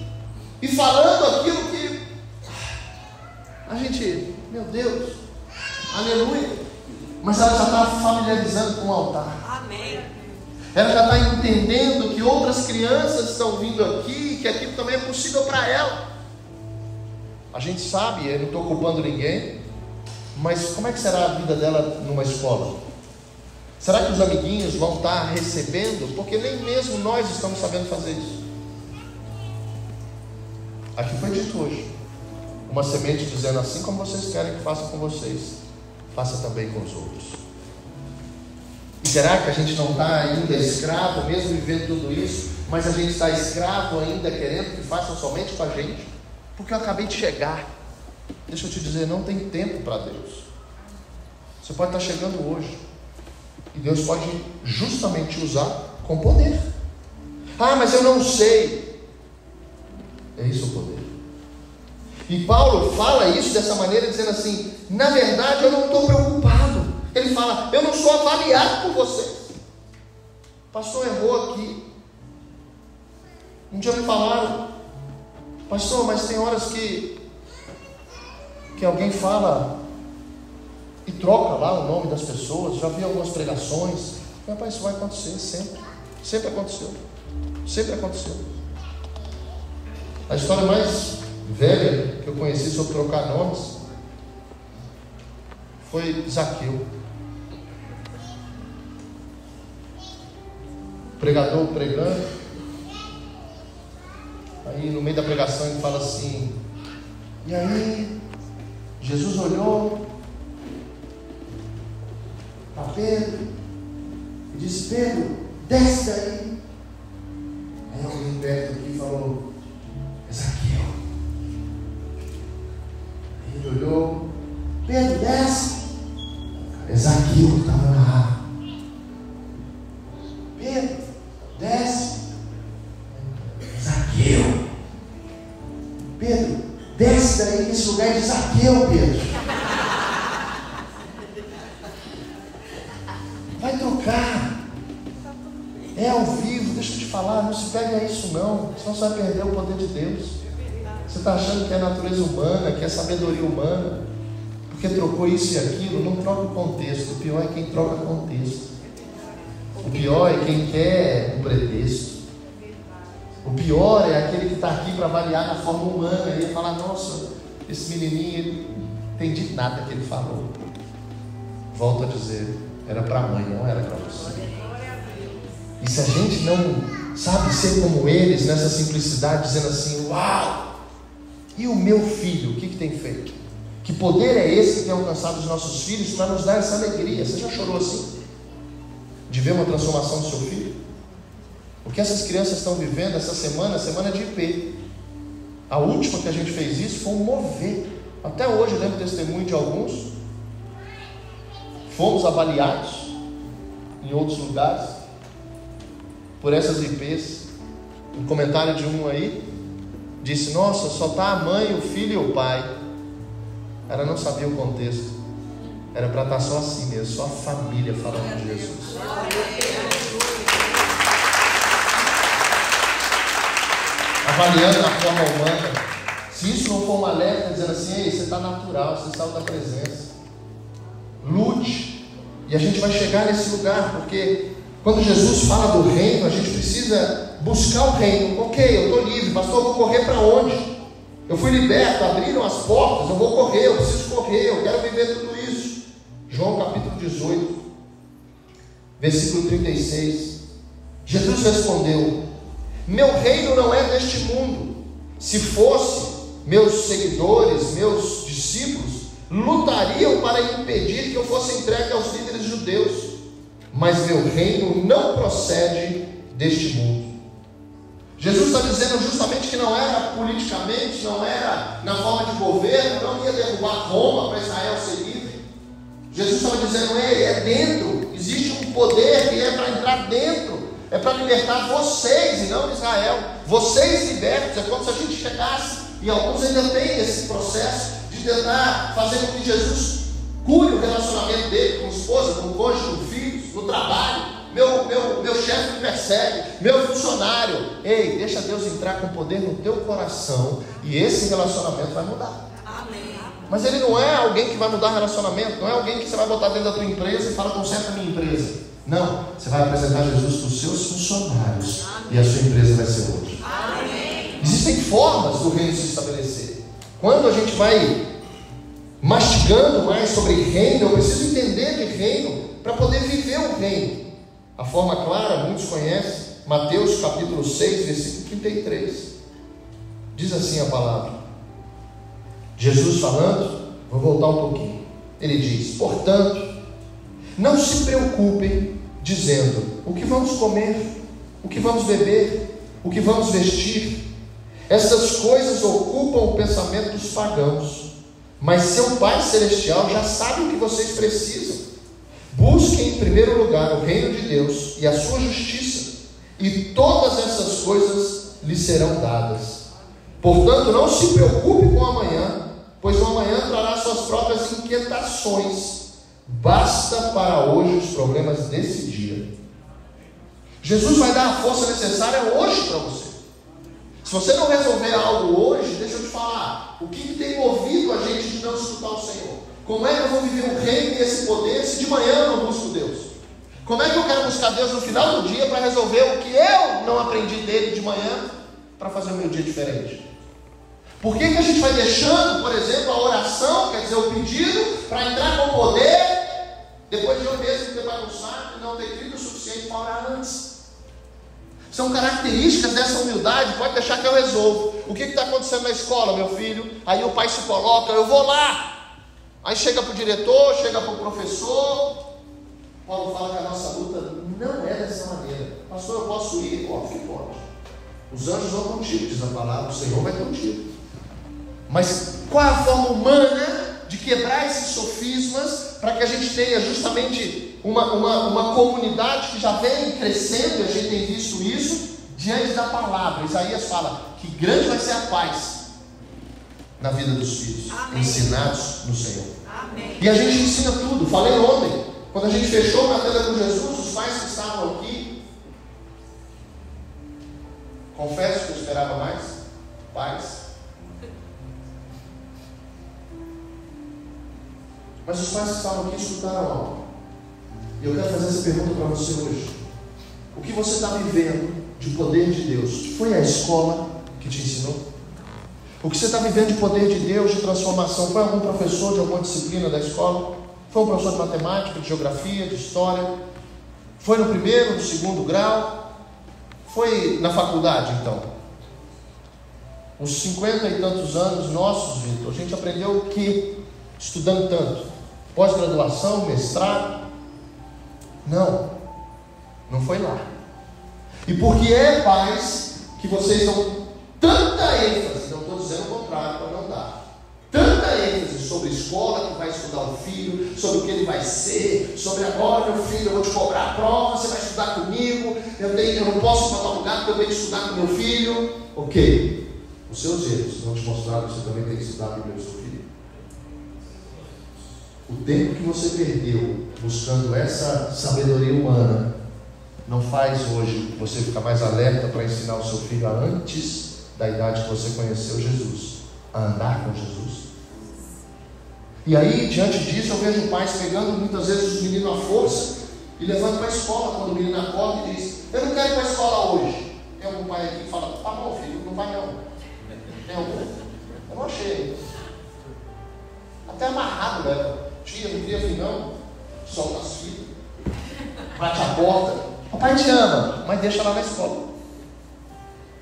e falando aquilo que a gente, meu Deus, aleluia, mas ela já está familiarizando com o altar. Amém. Ela já está entendendo que outras crianças estão vindo aqui, que aquilo também é possível para ela. A gente sabe, eu não estou culpando ninguém, mas como é que será a vida dela numa escola? Será que os amiguinhos vão estar recebendo? Porque nem mesmo nós estamos sabendo fazer isso. Aqui foi dito hoje, uma semente dizendo: assim como vocês querem que faça com vocês, faça também com os outros. E será que a gente não está ainda escravo, mesmo vivendo tudo isso, mas a gente está escravo ainda querendo que façam somente com a gente? Porque eu acabei de chegar. Deixa eu te dizer, não tem tempo para Deus. Você pode estar chegando hoje, e Deus pode justamente usar com poder. Ah, mas eu não sei. É isso o poder. E Paulo fala isso dessa maneira, dizendo assim: na verdade eu não estou preocupado. Ele fala: eu não sou avaliado por vocês. O pastor errou aqui. Um dia me falaram: pastor, mas tem horas que alguém fala e troca lá o nome das pessoas. Já vi algumas pregações. Rapaz, isso vai acontecer sempre. Sempre aconteceu. Sempre aconteceu. A história mais velha que eu conheci sobre trocar nomes foi Zaqueu. Pregador pregando, aí no meio da pregação ele fala assim: e aí Jesus olhou para Pedro e disse: Pedro, desce daí. Aí alguém perto aqui falou: é Zaqueu. Aí ele olhou: Pedro, desce. É Zaqueu que estava na água. Pedro, desce. Zaqueu. Pedro, desce daí, nesse lugar é de Zaqueu, Pedro. Vai trocar. É ao vivo, deixa eu te falar, não se pega a isso não, senão você vai perder o poder de Deus. Você está achando que é natureza humana, que é sabedoria humana, porque trocou isso e aquilo. Não troca o contexto. O pior é quem troca o contexto. O pior é quem quer um pretexto. O pior é aquele que está aqui para avaliar na forma humana. Ele fala: nossa, esse menininho, ele não entendi nada que ele falou. Volto a dizer, era para a mãe, não era para você. E se a gente não sabe ser como eles, nessa simplicidade, dizendo assim: uau, e o meu filho, o que tem feito? Que poder é esse que tem alcançado os nossos filhos para nos dar essa alegria? Você já chorou assim? De ver uma transformação do seu filho? O que essas crianças estão vivendo essa semana, semana de IP. A última que a gente fez isso foi um mover. Até hoje eu lembro o testemunho de alguns. Fomos avaliados em outros lugares por essas IPs. Um comentário de um aí disse: nossa, só está a mãe, o filho e o pai. Ela não sabia o contexto. Era para estar só assim mesmo, só a família falando de Jesus. Avaliando na forma humana. Se isso não for um alerta dizendo assim: ei, você está natural, você saiu da presença. Lute. E a gente vai chegar nesse lugar, porque quando Jesus fala do reino, a gente precisa buscar o reino. Ok, eu estou livre, pastor, eu vou correr para onde? Eu fui liberto, abriram as portas, eu vou correr, eu preciso correr, eu quero viver tudo isso. João capítulo 18, versículo 36. Jesus respondeu: meu reino não é deste mundo. Se fosse, meus seguidores, meus discípulos, lutariam para impedir que eu fosse entregue aos líderes judeus. mas meu reino não procede deste mundo. Jesus está dizendo justamente que não era politicamente, não era na forma de governo, não ia derrubar Roma para Israel ser livre. Jesus estava dizendo, ei, é dentro, existe um poder que é para entrar dentro, é para libertar vocês e não Israel. Vocês libertos, é como se a gente chegasse, e alguns ainda têm esse processo de tentar fazer com que Jesus cure o relacionamento dele com a esposa, com o cônjuge, com filhos, no trabalho. Meu chefe me persegue, meu funcionário. Ei, deixa Deus entrar com poder no teu coração e esse relacionamento vai mudar. Amém. Mas ele não é alguém que vai mudar relacionamento, não é alguém que você vai botar dentro da tua empresa e fala, conserta a minha empresa. Não, você vai apresentar Jesus para os seus funcionários. Amém. E a sua empresa vai ser outra. Amém. Existem formas do reino se estabelecer. Quando a gente vai mastigando mais sobre reino, eu preciso entender de reino para poder viver o reino. A forma clara, muitos conhecem, Mateus capítulo 6, versículo 33. Diz assim a palavra. Jesus falando, vou voltar um pouquinho. Ele diz, portanto, não se preocupem dizendo, o que vamos comer, o que vamos beber, o que vamos vestir. Essas coisas ocupam o pensamento dos pagãos. Mas seu Pai Celestial já sabe o que vocês precisam. Busquem em primeiro lugar o reino de Deus e a sua justiça, e todas essas coisas lhes serão dadas. Portanto, não se preocupe com o amanhã, pois o amanhã trará suas próprias inquietações. Basta para hoje os problemas desse dia. Jesus vai dar a força necessária hoje para você. Se você não resolver algo hoje, deixa eu te falar, o que tem movido a gente de não escutar o Senhor? Como é que eu vou viver o reino e esse poder se de manhã eu não busco Deus? Como é que eu quero buscar Deus no final do dia para resolver o que eu não aprendi dele de manhã para fazer o meu dia diferente? Por que a gente vai deixando, por exemplo, a oração, quer dizer, o pedido, para entrar com poder, depois de eu mesmo ter bagunçado e não ter crido o suficiente para orar antes? São características dessa humildade, pode deixar que eu resolvo. O que está acontecendo na escola, meu filho? Aí o pai se coloca, eu vou lá. Aí chega para o diretor, chega para o professor. Paulo fala que a nossa luta não é dessa maneira. Pastor, eu posso ir? Óbvio que pode. Os anjos vão contigo, diz a palavra, o Senhor vai contigo. Mas qual é a forma humana de quebrar esses sofismas para que a gente tenha justamente uma comunidade que já vem crescendo, e a gente tem visto isso diante da palavra? Isaías fala que grande vai ser a paz na vida dos filhos. Amém. Ensinados no Senhor. Amém. E a gente ensina tudo. Falei ontem, quando a gente fechou uma tenda com Jesus, os pais que estavam aqui, confesso que eu esperava mais paz, mas os pais que estavam aqui escutaram algo. E eu quero fazer essa pergunta para você hoje. O que você está vivendo de poder de Deus? Foi a escola que te ensinou? O que você está vivendo de poder de Deus, de transformação, foi algum professor de alguma disciplina da escola? Foi um professor de matemática, de geografia, de história? Foi no primeiro, no segundo grau? Foi na faculdade, então? Os 50 e tantos anos nossos, Vitor, a gente aprendeu o quê? Estudando tanto? Pós-graduação, mestrado? Não, não foi lá. E porque é, pais, que vocês dão tanta ênfase, não estou dizendo o contrário para não dar, tanta ênfase sobre a escola que vai estudar o filho, sobre o que ele vai ser, sobre agora, meu filho, eu vou te cobrar a prova, você vai estudar comigo, eu não posso ir para tal lugar porque eu tenho que estudar com meu filho. Ok, os seus erros não te mostraram que você também tem que estudar com o seu filho. O tempo que você perdeu buscando essa sabedoria humana não faz hoje você ficar mais alerta para ensinar o seu filho antes da idade que você conheceu Jesus, a andar com Jesus. E aí, diante disso, eu vejo pais pegando muitas vezes os meninos à força e levando para a escola, quando o menino acorda e diz, eu não quero ir para a escola hoje. Tem algum pai aqui que fala, tá bom filho, não vai não. Tem algum? Eu não achei. Até amarrado, né? Tia, não queria vir não. Solta as filhas, bate a porta. O pai te ama, mas deixa lá na escola.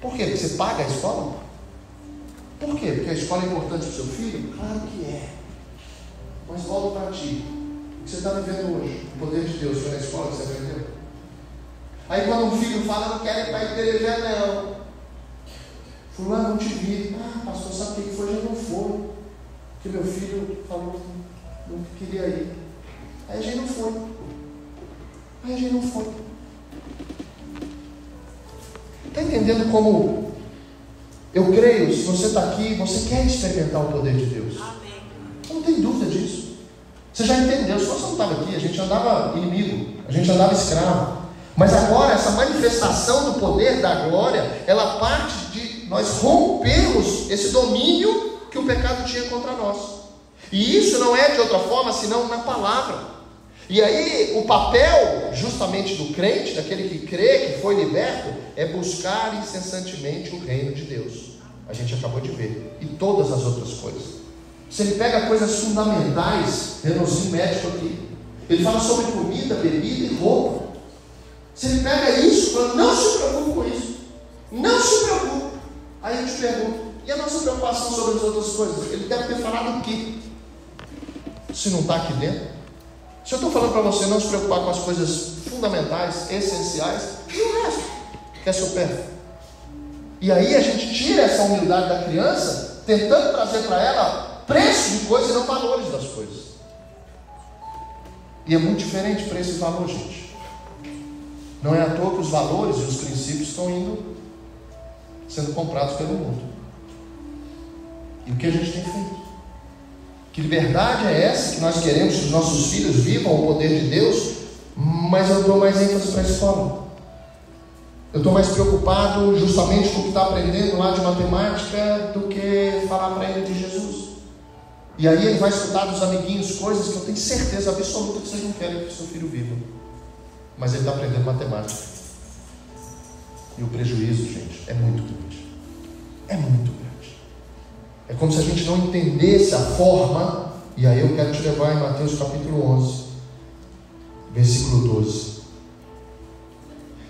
Por quê? Porque você paga a escola? Por quê? Porque a escola é importante para o seu filho? Claro que é. Mas volto para ti. que você está vivendo hoje, o poder de Deus, foi na escola que você aprendeu? Aí quando um filho fala, não quero ir para a igreja não. Fulano, não te vi. Ah, pastor, sabe o que foi? Já não foi. Porque meu filho falou que não queria ir. Aí a gente não foi. Está entendendo como eu creio, se você está aqui, você quer experimentar o poder de Deus. Amém. Não tem dúvida disso. Você já entendeu, se você não estava aqui, a gente andava inimigo, a gente andava escravo. Mas agora, essa manifestação do poder da glória, ela parte de nós rompermos esse domínio que o pecado tinha contra nós. E isso não é de outra forma, senão na palavra. E aí, o papel justamente do crente, daquele que crê, que foi liberto, é buscar incessantemente o reino de Deus. A gente acabou de ver. E todas as outras coisas. Se ele pega coisas fundamentais, Renanzinho médico aqui, ele fala sobre comida, bebida e roupa. Se ele pega isso, fala, não se preocupe com isso. Não se preocupe. Aí eu te pergunto, e a nossa preocupação sobre as outras coisas? Ele deve ter falado o quê? Se não está aqui dentro. Se eu estou falando para você não se preocupar com as coisas fundamentais, essenciais, e o resto, que é supérfluo. E aí a gente tira essa humildade da criança, tentando trazer para ela preço de coisas e não valores das coisas. E é muito diferente preço e valor, gente. Não é à toa que os valores e os princípios estão sendo comprados pelo mundo. E o que a gente tem feito? Que liberdade é essa que nós queremos que os nossos filhos vivam o poder de Deus, mas eu dou mais ênfase para a escola. Eu estou mais preocupado justamente com o que está aprendendo lá de matemática do que falar para ele de Jesus. E aí ele vai escutar dos amiguinhos coisas que eu tenho certeza absoluta que vocês não querem que seu filho viva. Mas ele está aprendendo matemática. E o prejuízo, gente, é muito grande. É muito grande. É como se a gente não entendesse a forma. E aí eu quero te levar em Mateus capítulo 11, versículo 12.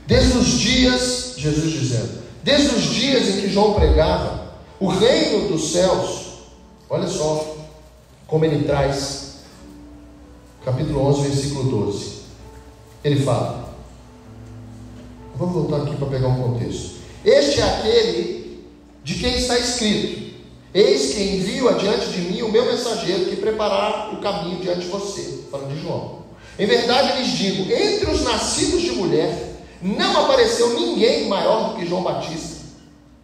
Desde os dias, Jesus dizendo, desde os dias em que João pregava, o reino dos céus, olha só como ele traz, capítulo 11, versículo 12. Ele fala, vamos voltar aqui para pegar um contexto. Este é aquele de quem está escrito, eis que envio adiante de mim o meu mensageiro que preparará o caminho diante de você. Falando de João. Em verdade lhes digo, entre os nascidos de mulher, não apareceu ninguém maior do que João Batista,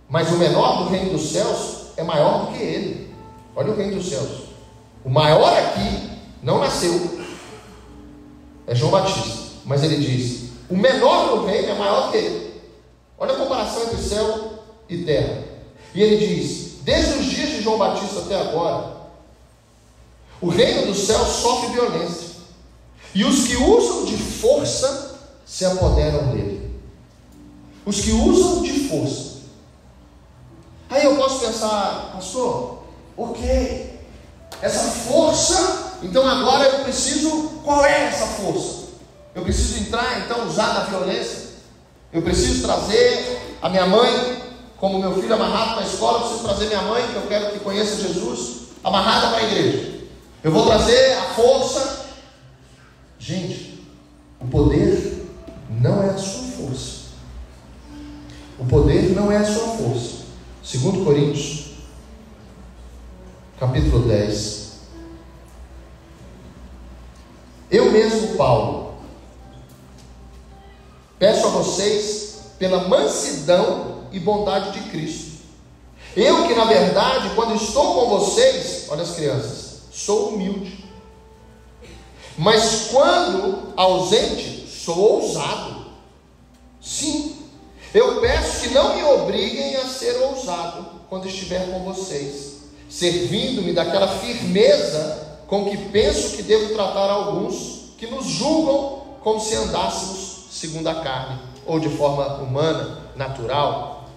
mas o menor do reino dos céus é maior do que ele. Olha o reino dos céus. O maior aqui não nasceu, é João Batista, mas ele diz, o menor do reino é maior do que ele. Olha a comparação entre céu e terra. E ele diz, desde os dias de João Batista até agora, o reino dos céus sofre violência, e os que usam de força se apoderam dele. Os que usam de força. Aí eu posso pensar, pastor, ok, essa força, então agora eu preciso, qual é essa força? Eu preciso entrar, então, usar da violência? Eu preciso trazer a minha mãe, como meu filho amarrado para a escola, eu preciso trazer minha mãe, que eu quero que conheça Jesus, amarrada para a igreja. Eu vou trazer a força. Gente, o poder não é a sua força. O poder não é a sua força. 2 Coríntios, capítulo 10. Eu mesmo, Paulo, peço a vocês pela mansidão e bondade de Cristo. Eu que na verdade, quando estou com vocês, olha as crianças, sou humilde. Mas quando ausente, sou ousado. Sim, eu peço que não me obriguem a ser ousado quando estiver com vocês, servindo-me daquela firmeza com que penso que devo tratar alguns que nos julgam como se andássemos segundo a carne, ou de forma humana, natural.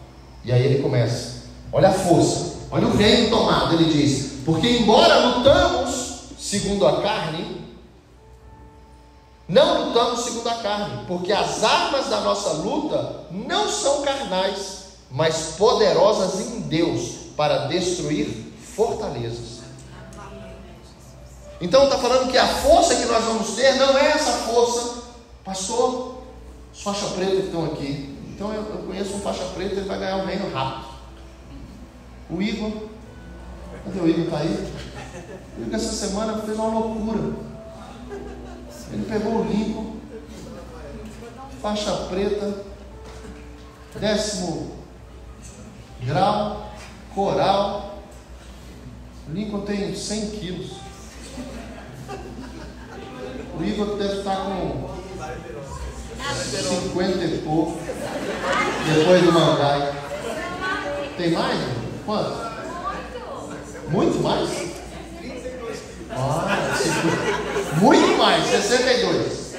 E aí ele começa, olha a força, olha o reino tomado. Ele diz, porque embora lutamos segundo a carne, não lutamos segundo a carne, porque as armas da nossa luta não são carnais, mas poderosas em Deus para destruir fortalezas. Então está falando que a força que nós vamos ter não é essa força. Pastor, os faixa preta que estão aqui. Então eu conheço um faixa preta, ele vai ganhar o reino rápido. O Igor, cadê o Igor? Está aí? O Igor essa semana fez uma loucura. Ele pegou o Lincoln, faixa preta, 10º grau, coral. O Lincoln tem 100 quilos. O Igor deve estar com 50 e pouco, depois do Mangai. Tem mais? Quanto? Muito mais? Muito mais, 62.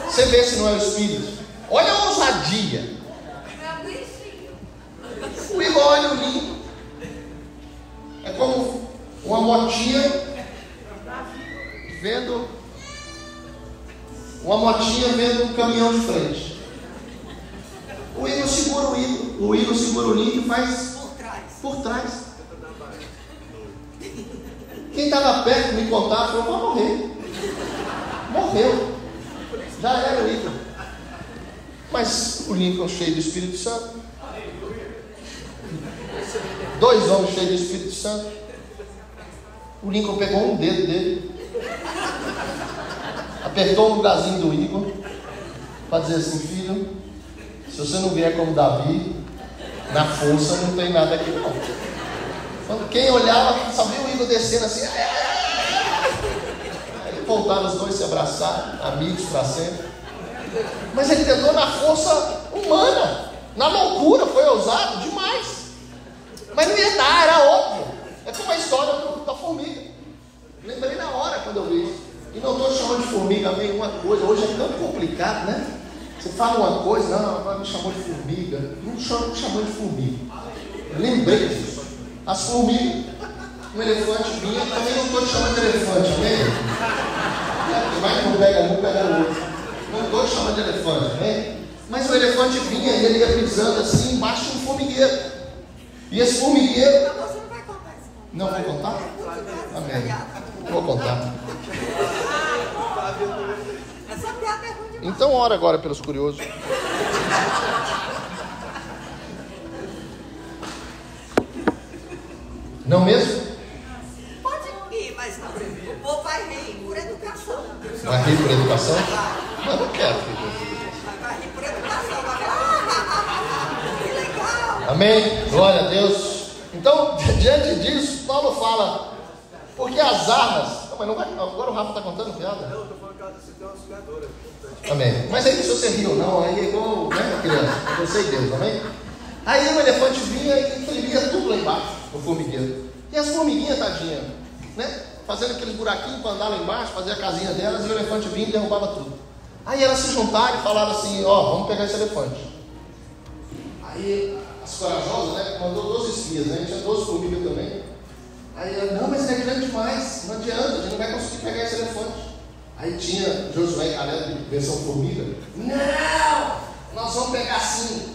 Você vê se não é o Espírito. Olha a ousadia. O Igor olha o Lincoln. É como uma motinha vendo um caminhão de frente. O Igor segura o Igor segura o Lincoln e faz por trás. Quem estava perto me contava, falou: vai morrer. Morreu. Já era o Igor. Mas o Lincoln cheio do Espírito Santo. 2 homens cheios do Espírito Santo. O Lincoln pegou um dedo dele, apertou um lugarzinho do Igor, para dizer assim: filho, se você não vier como Davi, na força não tem nada aqui não. Quando quem olhava, só viu o Igor descendo assim. Aí voltaram os dois se abraçar, amigos para sempre. Mas ele tentou na força humana, na loucura, foi ousado demais. Mas não ia dar, era óbvio. É como a história da formiga. Lembrei na hora quando eu vi isso. E não estou chamando de formiga, amém, uma coisa. Hoje é tão complicado, né? Você fala uma coisa, não, agora me chamou de formiga. Não chamou de formiga. Eu lembrei disso. As formigas, um elefante vinha, também não estou te chamando de elefante, amém? Vai que não pega um, pega o outro. Não estou te chamando de elefante, amém? Mas o elefante vinha e ele ia pisando assim embaixo de um formigueiro. E esse formigueiro. Você não vai contar isso. Não vou contar? Amém. Vou contar. Essa piada é ruim demais. Então ora agora pelos curiosos. Não mesmo? Pode rir, mas não. O povo vai rir por educação. Vai rir por educação? Mas não quero, filho. Vai rir por educação. Que legal. Amém? Glória a Deus. Então, diante disso, Paulo fala, porque as armas. Não, mas não vai, agora o Rafa está contando piada? Não, eu estou falando que você tem uma auxiliadora. Amém. Mas aí se você riu, não, aí é igual, né, criança? Você e Deus, amém? Aí o elefante vinha e tremia tudo lá embaixo, no formigueiro. E as formiguinhas, tadinha, né? Fazendo aqueles buraquinhos para andar lá embaixo, fazer a casinha delas, e o elefante vinha e derrubava tudo. Aí elas se juntaram e falaram assim: ó, vamos pegar esse elefante. Aí as corajosas, né? Mandou 12 espias, né? Tinha 12 formigas também. Aí ela, não, mas ele é grande demais, não adianta, a gente não vai conseguir pegar esse elefante. Aí tinha Josué e Caleb, versão formiga. Não, nós vamos pegar sim.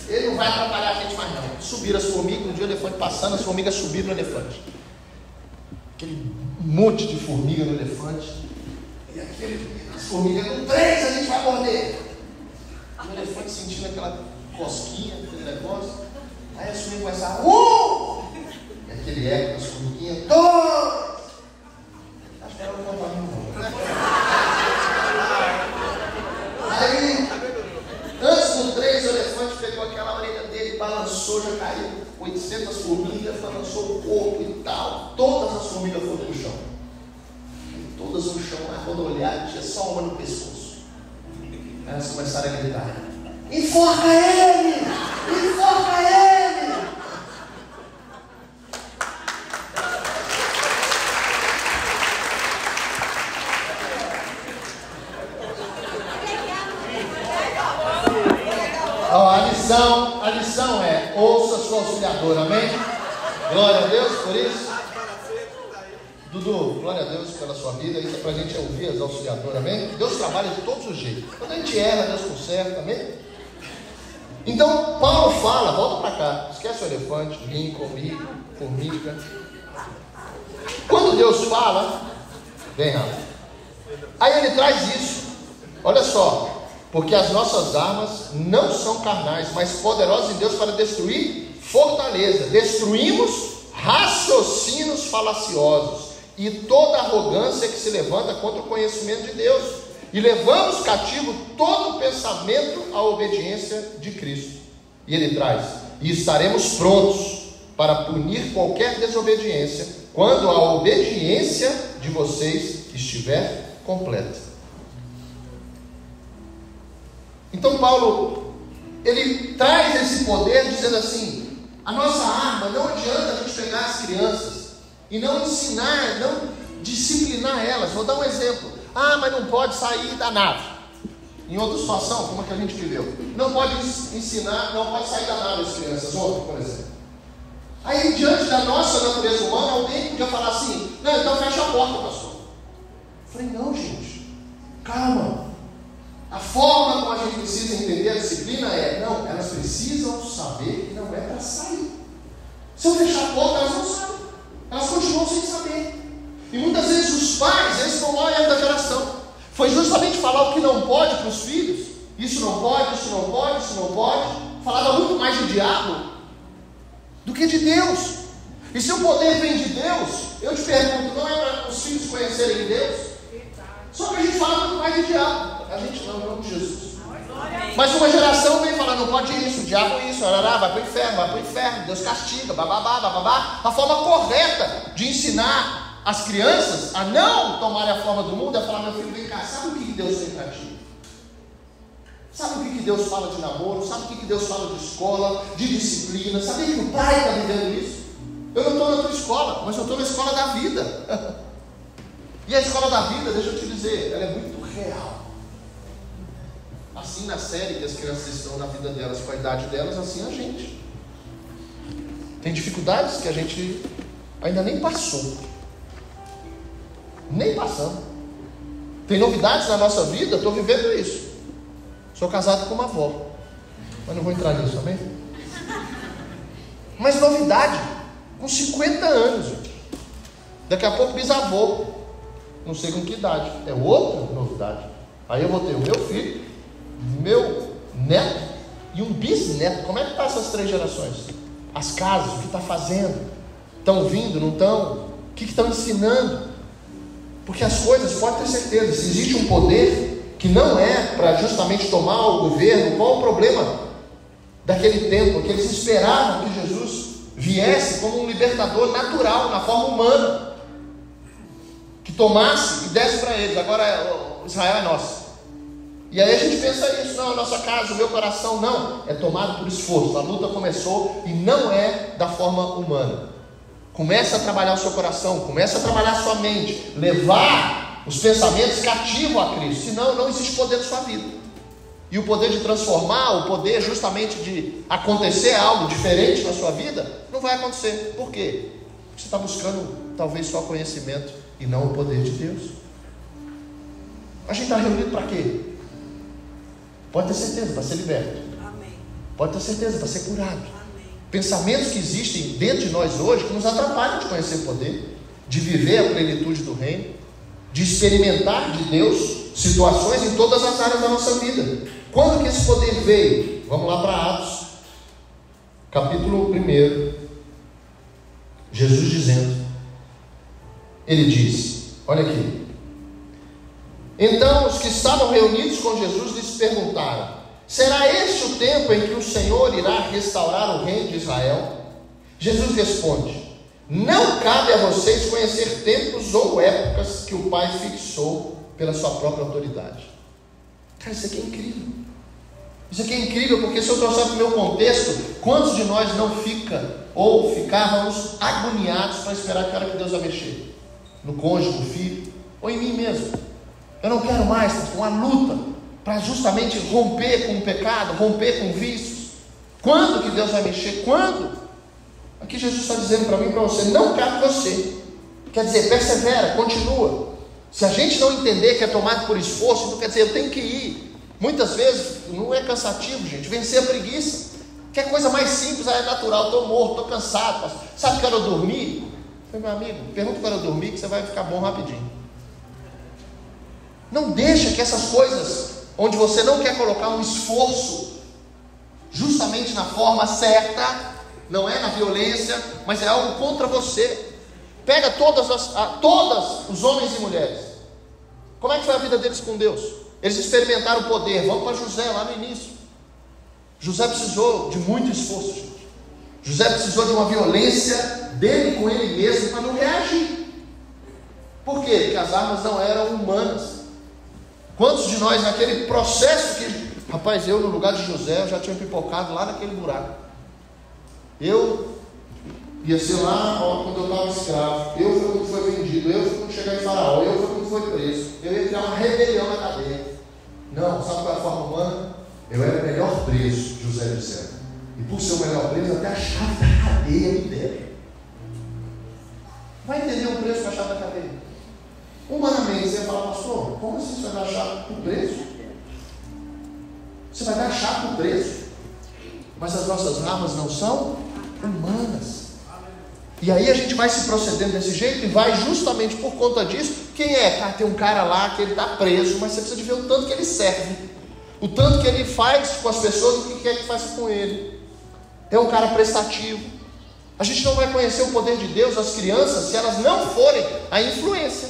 Ele não vai atrapalhar a gente mais não. Subiram as formigas, um dia o elefante passando, as formigas subiram no elefante. Aquele monte de formiga no elefante. E as formigas, com 3 a gente vai morder. O elefante sentindo aquela cosquinha, aquele negócio. Aí as formigas começaram, e aquele eco das formiguinhas, 2! Acho que era o companheiro. Aí, antes do 3, o elefante pegou aquela orelha dele, balançou, já caiu 800 formigas, balançou o corpo e tal. Todas as formigas foram pro chão. E todas no chão, mas quando olharam, tinha só uma no pescoço. Aí elas começaram a gritar: enforca ele! Enforca ele! A lição é: ouça sua auxiliadora, amém? Glória a Deus por isso. Dudu, glória a Deus pela sua vida. Isso é para a gente ouvir as auxiliadoras, amém? Deus trabalha de todos os jeitos. Quando a gente erra, Deus conserta, amém? Então, Paulo fala, volta para cá, esquece o elefante, Lincoln, formiga. Quando quando Deus fala, vem rápido. Aí ele traz isso. Olha só. Porque as nossas armas não são carnais, mas poderosas em Deus para destruir fortaleza. Destruímos raciocínios falaciosos e toda arrogância que se levanta contra o conhecimento de Deus. E levamos cativo todo pensamento à obediência de Cristo. E ele traz: e estaremos prontos para punir qualquer desobediência quando a obediência de vocês estiver completa. Então Paulo, ele traz esse poder dizendo assim: a nossa arma, não adianta a gente pegar as crianças e não ensinar, não disciplinar elas. Vou dar um exemplo. Mas não pode sair da nave. Em outra situação, como é que a gente viveu? Não pode ensinar, não pode sair da nave as crianças, ontem, por exemplo. Aí, diante da nossa natureza humana, alguém podia falar assim: não, então fecha a porta, pastor. Eu falei: não, gente, calma. A forma como a gente precisa entender a disciplina não, elas precisam saber que não é para sair. Se eu fechar a porta, elas não sabem. Elas continuam sem saber. E muitas vezes os pais, eles são o maior erro da geração. Foi justamente falar o que não pode para os filhos. Isso não pode, isso não pode, isso não pode. Falava muito mais de diabo do que de Deus. E se o poder vem de Deus, eu te pergunto, não é para os filhos conhecerem Deus? Só que a gente fala muito mais de diabo. A gente não, em nome de Jesus. Mas uma geração vem falar: não pode isso, o diabo isso, arará, vai para o inferno, Deus castiga, bababá, bababá. A forma correta de ensinar as crianças a não tomarem a forma do mundo é falar: meu filho, vem cá, sabe o que Deus tem para ti? Sabe o que Deus fala de namoro? Sabe o que Deus fala de escola, de disciplina? Sabe que o pai está vivendo isso? Eu não estou na tua escola, mas eu estou na escola da vida. E a escola da vida, deixa eu te dizer, ela é muito real. Assim na série que as crianças estão na vida delas, com a idade delas, assim a gente. Tem dificuldades que a gente ainda nem passou. Nem passamos. Tem novidades na nossa vida, estou vivendo isso. Sou casado com uma avó, mas não vou entrar nisso, amém? Mas novidade, com 50 anos, gente. Daqui a pouco bisavô, não sei com que idade, é outra novidade. Aí eu vou ter o meu filho, meu neto e um bisneto. Como é que está essas 3 gerações? As casas, o que está fazendo? Estão vindo, não estão? O que estão ensinando? Porque as coisas, pode ter certeza, se existe um poder que não é para justamente tomar o governo, qual o problema daquele tempo? Que eles esperavam que Jesus viesse como um libertador natural, na forma humana, que tomasse e desse para eles. Agora Israel é nosso. E aí a gente pensa isso: não, a nossa casa, o meu coração, não, é tomado por esforço. A luta começou e não é da forma humana. Começa a trabalhar o seu coração, começa a trabalhar a sua mente, levar os pensamentos cativos a Cristo, senão não existe poder na sua vida. E o poder de transformar, o poder justamente de acontecer algo diferente na sua vida, não vai acontecer. Por quê? Porque você está buscando talvez só conhecimento e não o poder de Deus. A gente está reunido para quê? Pode ter certeza, para ser liberto. Amém. Pode ter certeza, para ser curado. Amém. Pensamentos que existem dentro de nós hoje que nos atrapalham de conhecer o poder, de viver a plenitude do reino, de experimentar de Deus situações em todas as áreas da nossa vida. Quando que esse poder veio? Vamos lá para Atos, capítulo 1. Jesus dizendo, ele diz, olha aqui: então os que estavam reunidos com Jesus lhes perguntaram: será este o tempo em que o Senhor irá restaurar o reino de Israel? Jesus responde: não cabe a vocês conhecer tempos ou épocas que o Pai fixou pela sua própria autoridade. Cara, isso aqui é incrível. Isso aqui é incrível, porque se eu trouxer para o meu contexto, quantos de nós não ficávamos agoniados para esperar que hora que Deus vai mexer? No cônjuge, no filho, ou em mim mesmo. Eu não quero mais, uma luta para justamente romper com o pecado, romper com vícios. Quando que Deus vai mexer? Quando? Aqui Jesus está dizendo para mim e para você: não cabe você. Quer dizer, persevera, continua. Se a gente não entender que é tomado por esforço, então quer dizer, eu tenho que ir. Muitas vezes não é cansativo, gente, vencer a preguiça. Que é coisa mais simples, é natural. Estou morto, estou cansado. Sabe que hora eu dormi? Meu amigo, pergunta para eu dormir que você vai ficar bom rapidinho. Não deixa que essas coisas, onde você não quer colocar um esforço, justamente na forma certa, não é na violência, mas é algo contra você. Pega todos os homens e mulheres. Como é que foi a vida deles com Deus? Eles experimentaram o poder. Vamos para José, lá no início. José precisou de muito esforço, gente. José precisou de uma violência dele com ele mesmo para não reagir. Por quê? Porque as armas não eram humanas. Quantos de nós naquele processo que... Rapaz, eu no lugar de José, eu já tinha pipocado lá naquele buraco. Eu ia ser lá, quando eu estava escravo. Eu fui quando foi vendido. Eu fui quando chegar em Faraó. Eu fui quando foi preso. Eu ia criar uma rebelião na cadeia. Não, sabe qual é a forma humana? Eu era o melhor preso, José dizendo. E por ser o melhor preso, até a chave da cadeia me deram. Vai entender um preso com a chave da cadeia? Humanamente, você vai falar, pastor, como assim você vai dar a chave para o preso? Você vai dar a chave para o preso. Mas as nossas armas não são humanas. E aí a gente vai se procedendo desse jeito e vai justamente por conta disso. Quem é? Cara, tem um cara lá que ele está preso, mas você precisa de ver o tanto que ele serve. O tanto que ele faz com as pessoas, o que quer que faça com ele. É um cara prestativo. A gente não vai conhecer o poder de Deus, as crianças, se elas não forem a influência.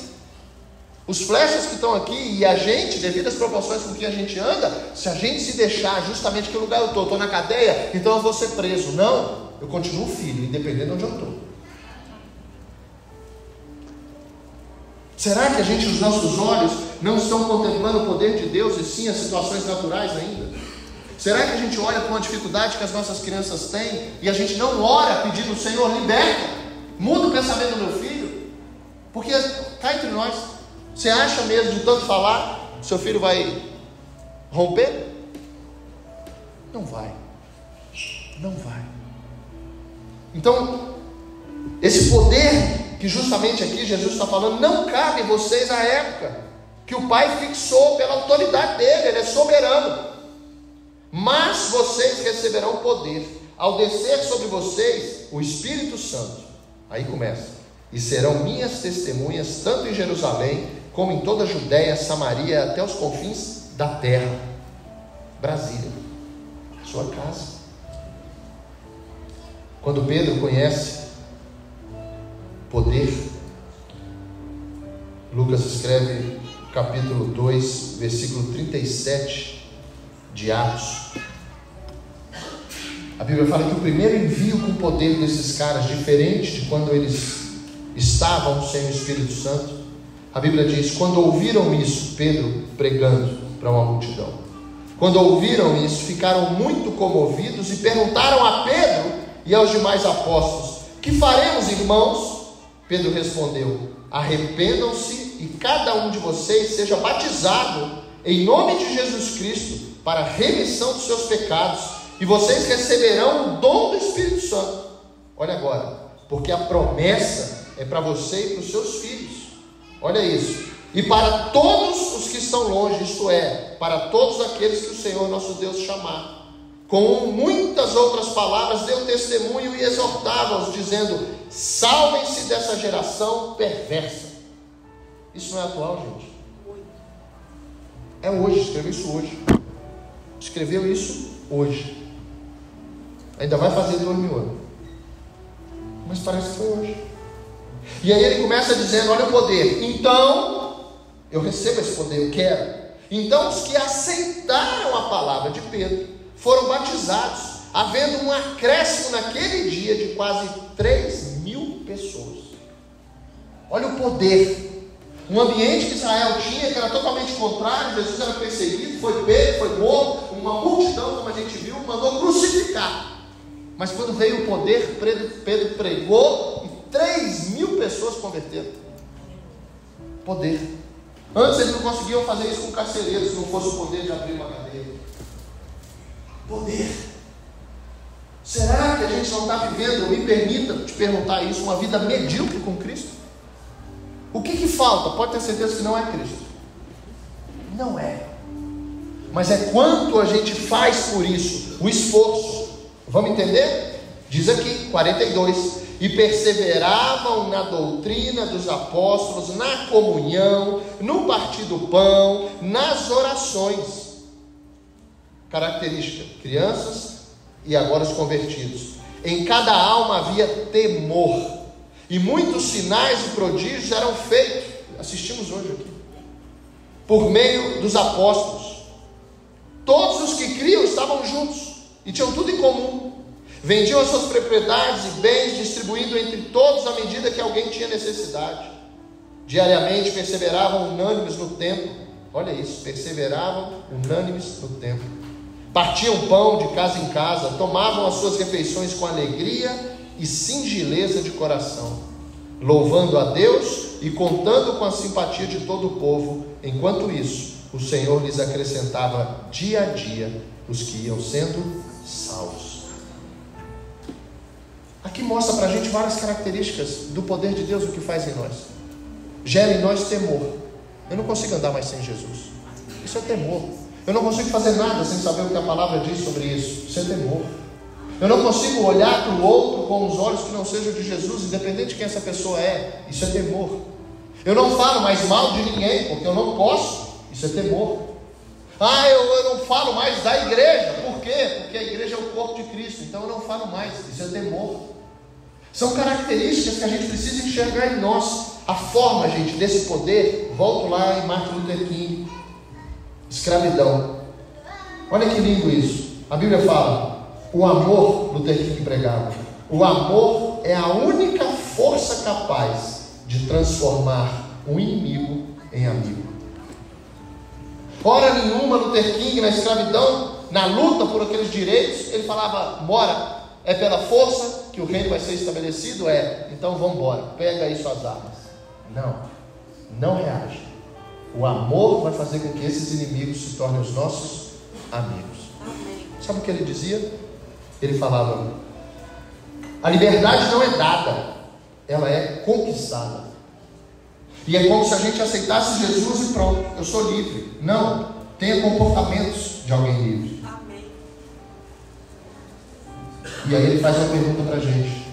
Os flechas que estão aqui e a gente, devido às proporções com que a gente anda, se a gente se deixar justamente que lugar eu estou na cadeia, então eu vou ser preso. Não, eu continuo filho, independente de onde eu estou. Será que a gente, os nossos olhos, não estão contemplando o poder de Deus e sim as situações naturais ainda? Será que a gente olha com a dificuldade que as nossas crianças têm e a gente não ora pedindo, Senhor, liberta, muda o pensamento do meu filho? Porque cá entre nós, você acha mesmo de tanto falar, seu filho vai romper? Não vai. Não vai. Então, esse poder que justamente aqui Jesus está falando, não cabe a vocês a época que o Pai fixou pela autoridade dele, ele é soberano. Mas vocês receberão poder ao descer sobre vocês o Espírito Santo. Aí começa. E serão minhas testemunhas tanto em Jerusalém como em toda a Judéia, Samaria, até os confins da terra. Brasília, sua casa. Quando Pedro conhece poder, Lucas escreve capítulo 2, versículo 37 de Atos. A Bíblia fala que o primeiro envio com poder desses caras, diferente de quando eles estavam sem o Espírito Santo, a Bíblia diz, quando ouviram isso, Pedro pregando para uma multidão, quando ouviram isso, ficaram muito comovidos e perguntaram a Pedro e aos demais apóstolos, que faremos, irmãos? Pedro respondeu, arrependam-se e cada um de vocês seja batizado em nome de Jesus Cristo para a remissão dos seus pecados, e vocês receberão o dom do Espírito Santo. Olha agora, porque a promessa é para você e para os seus filhos. Olha isso. E para todos os que estão longe, isto é, para todos aqueles que o Senhor nosso Deus chamar. Com muitas outras palavras deu testemunho e exortava-os, dizendo, salvem-se dessa geração perversa. Isso não é atual, gente? É hoje, escreveu isso hoje. Escreveu isso hoje. Ainda vai fazer 2000 anos. Mas parece que foi hoje. E aí ele começa dizendo, olha o poder. Então, eu recebo esse poder, eu quero. Então os que aceitaram a palavra de Pedro foram batizados, havendo um acréscimo naquele dia de quase 3.000 pessoas. Olha o poder. Um ambiente que Israel tinha, que era totalmente contrário. Jesus era perseguido, foi pego, foi morto. Uma multidão, como a gente viu, mandou crucificar. Mas quando veio o poder, Pedro pregou e 3.000 pessoas converteram. Poder. Antes eles não conseguiam fazer isso com carcereiros, se não fosse o poder de abrir uma cadeia. Poder. Será que a gente não está vivendo, me permita te perguntar isso, uma vida medíocre com Cristo? O que falta? Pode ter certeza que não é Cristo. Não é. Mas é quanto a gente faz por isso, o esforço. Vamos entender? Diz aqui, 42. e perseveravam na doutrina dos apóstolos, na comunhão, no partir do pão, nas orações. Característica: crianças e agora os convertidos. Em cada alma havia temor, e muitos sinais e prodígios eram feitos, assistimos hoje aqui, por meio dos apóstolos. Todos os que criam estavam juntos e tinham tudo em comum. Vendiam as suas propriedades e bens, distribuindo entre todos à medida que alguém tinha necessidade. Diariamente perseveravam unânimes no templo. Olha isso, perseveravam unânimes no templo. Partiam pão de casa em casa, tomavam as suas refeições com alegria e singeleza de coração, louvando a Deus e contando com a simpatia de todo o povo. Enquanto isso, o Senhor lhes acrescentava dia a dia os que iam sendo salvos. Aqui mostra para a gente várias características do poder de Deus, o que faz em nós. Gera em nós temor. Eu não consigo andar mais sem Jesus. Isso é temor. Eu não consigo fazer nada sem saber o que a palavra diz sobre isso. Isso é temor. Eu não consigo olhar para o outro com os olhos que não sejam de Jesus, independente de quem essa pessoa é. Isso é temor. Eu não falo mais mal de ninguém, porque eu não posso. Isso é temor. Eu não falo mais da igreja. Por quê? Porque a igreja é o corpo de Cristo. Então eu não falo mais. Isso é temor. São características que a gente precisa enxergar em nós. A forma, gente, desse poder, volto lá em Martin Luther King. Escravidão. Olha que lindo isso. A Bíblia fala: o amor, Luther King pregava, o amor é a única força capaz de transformar um inimigo em amigo. Hora nenhuma Luther King na escravidão, na luta por aqueles direitos, ele falava: bora, é pela força que o reino vai ser estabelecido? Então vamos embora, pega aí suas armas. Não reage. O amor vai fazer com que esses inimigos se tornem os nossos amigos. Sabe o que ele dizia? Ele falava: a liberdade não é dada, ela é conquistada. E é como se a gente aceitasse Jesus e pronto, eu sou livre. Não, tenha comportamentos de alguém livre. Amém. E aí ele faz uma pergunta para a gente: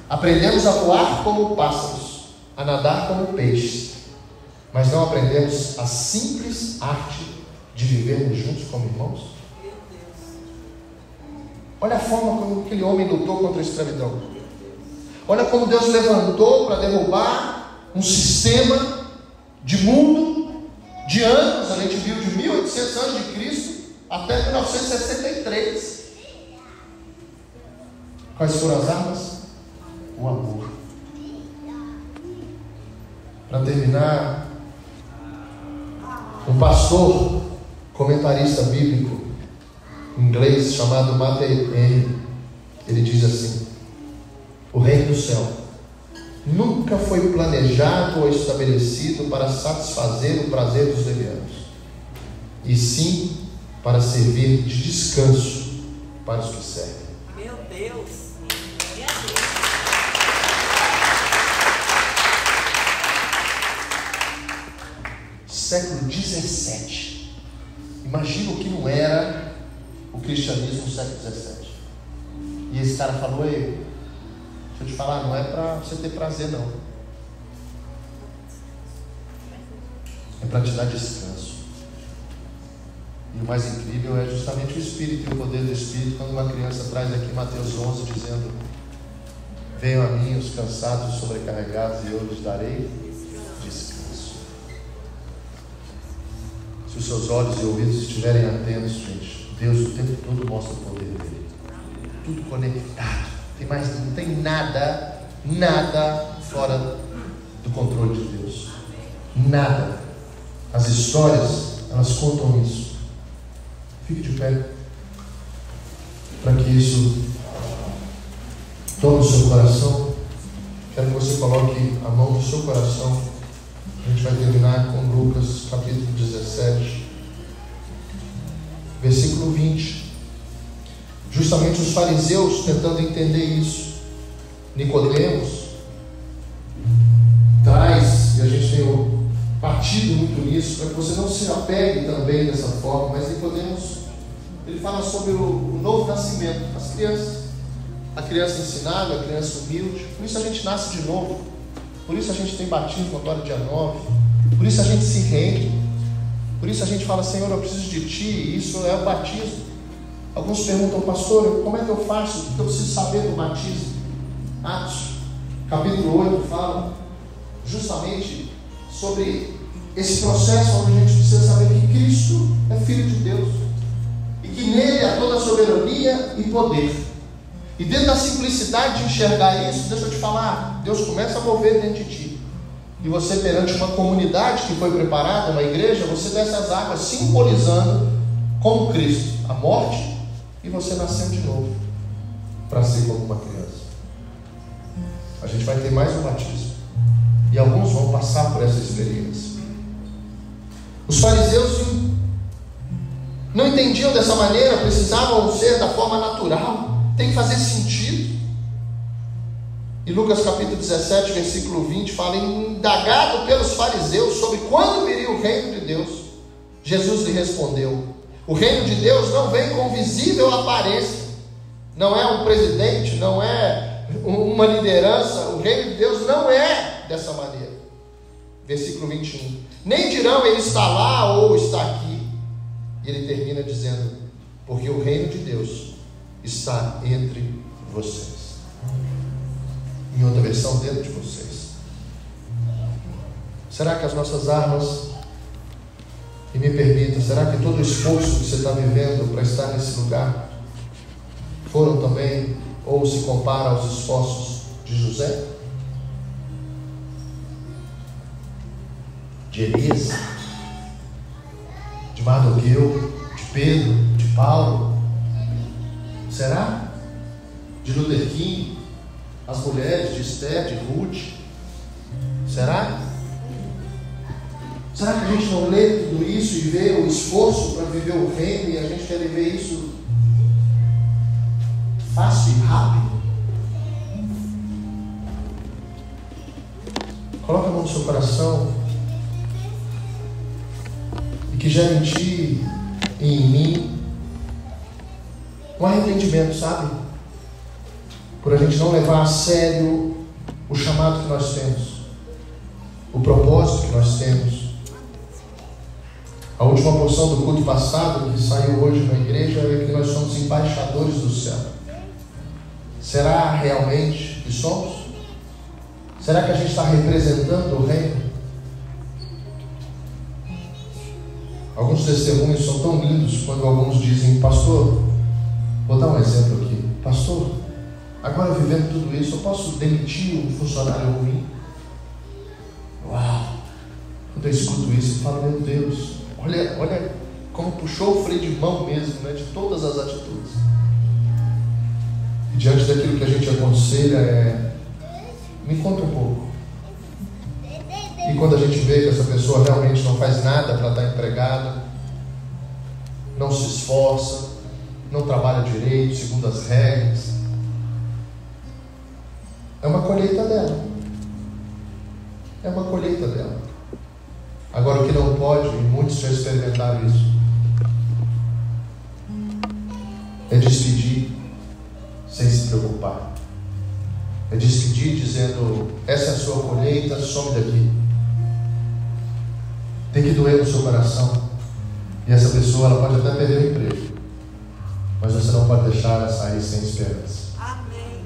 aprendemos a voar como pássaros, a nadar como peixes, mas não aprendemos a simples arte de vivermos juntos como irmãos? Olha a forma como aquele homem lutou contra a escravidão. Olha como Deus levantou para derrubar um sistema de mundo de anos. A gente viu de 1800 anos de Cristo até 1963. Quais foram as armas? O amor. Para terminar, um pastor, comentarista bíblico inglês chamado Matthew Henry, ele diz assim: o reino do céu nunca foi planejado ou estabelecido para satisfazer o prazer dos levianos, e sim para servir de descanso para os que servem. Meu Deus! Século 17. Imagina o que não era o cristianismo no século 17. E esse cara falou: ei, deixa eu te falar, não é para você ter prazer, não. É para te dar descanso. E o mais incrível é justamente o Espírito e o poder do Espírito, quando uma criança traz aqui Mateus 11, dizendo: venham a mim os cansados e sobrecarregados, e eu lhes darei descanso. Se os seus olhos e ouvidos estiverem atentos, gente, Deus o tempo todo mostra o poder dele. Tudo conectado. Não tem nada fora do controle de Deus. Nada. As histórias, elas contam isso. Fique de pé, para que isso tome o seu coração. Quero que você coloque a mão no seu coração. A gente vai terminar com Lucas capítulo 17, versículo 20. Justamente os fariseus tentando entender isso. Nicodemos traz, e a gente tem partido muito nisso, para que você não se apegue também dessa forma, mas Nicodemos, ele fala sobre o novo nascimento, as crianças. a criança ensinável, a criança humilde. Por isso a gente nasce de novo. Por isso a gente tem batismo agora dia 9. Por isso a gente se rende. Por isso a gente fala, Senhor, eu preciso de Ti. E isso é o batismo. Alguns perguntam, pastor, como é que eu faço? O que eu preciso saber do batismo? Atos, capítulo 8, fala justamente sobre esse processo onde a gente precisa saber que Cristo é Filho de Deus. E que nele há toda a soberania e poder. E dentro da simplicidade de enxergar isso, deixa eu te falar, Deus começa a mover dentro de ti. E você, perante uma comunidade que foi preparada, uma igreja, você desce as águas simbolizando como Cristo, a morte, e você nasceu de novo para ser como uma criança. A gente vai ter mais um batismo. E alguns vão passar por essa experiência. Os fariseus não entendiam dessa maneira, precisavam ser da forma natural. Tem que fazer sentido. E Lucas capítulo 17, versículo 20 fala: indagado pelos fariseus sobre quando viria o reino de Deus, Jesus lhe respondeu: o reino de Deus não vem com visível aparência. Não é um presidente, não é uma liderança. O reino de Deus não é dessa maneira. Versículo 21. Nem dirão ele está lá ou está aqui. E ele termina dizendo: porque o reino de Deus está entre vocês. Em outra versão, dentro de vocês. Será que as nossas armas, e me permita, será que todo o esforço que você está vivendo para estar nesse lugar foram também, ou se compara aos esforços de José, de Elias, de Mardoqueu, de Pedro, de Paulo? Será? De Luther King, as mulheres de Esther, de Ruth? Será? Será que a gente não lê tudo isso e vê o esforço para viver o reino e a gente quer ver isso fácil e rápido? Coloca a mão no seu coração e que gere em ti e em mim um arrependimento, sabe? Por a gente não levar a sério o chamado que nós temos, o propósito que nós temos. A última porção do culto passado, que saiu hoje na igreja, é que nós somos embaixadores do céu. Será realmente que somos? Será que a gente está representando o reino? Alguns testemunhos são tão lindos quando alguns dizem: pastor, vou dar um exemplo aqui, pastor, agora vivendo tudo isso, eu posso demitir um funcionário ruim? Uau! Quando eu escuto isso, eu falo: meu Deus, olha como puxou o freio de mão mesmo, né, de todas as atitudes. E diante daquilo que a gente aconselha me conta um pouco. E quando a gente vê que essa pessoa realmente não faz nada para estar empregada, não se esforça, não trabalha direito, segundo as regras, é uma colheita dela. É uma colheita dela. Agora, o que não pode, e muitos já experimentaram isso, é despedir sem se preocupar. É despedir dizendo: essa é a sua colheita, some daqui. Tem que doer no seu coração. E essa pessoa, ela pode até perder o emprego, mas você não pode deixar ela sair sem esperança. Amém.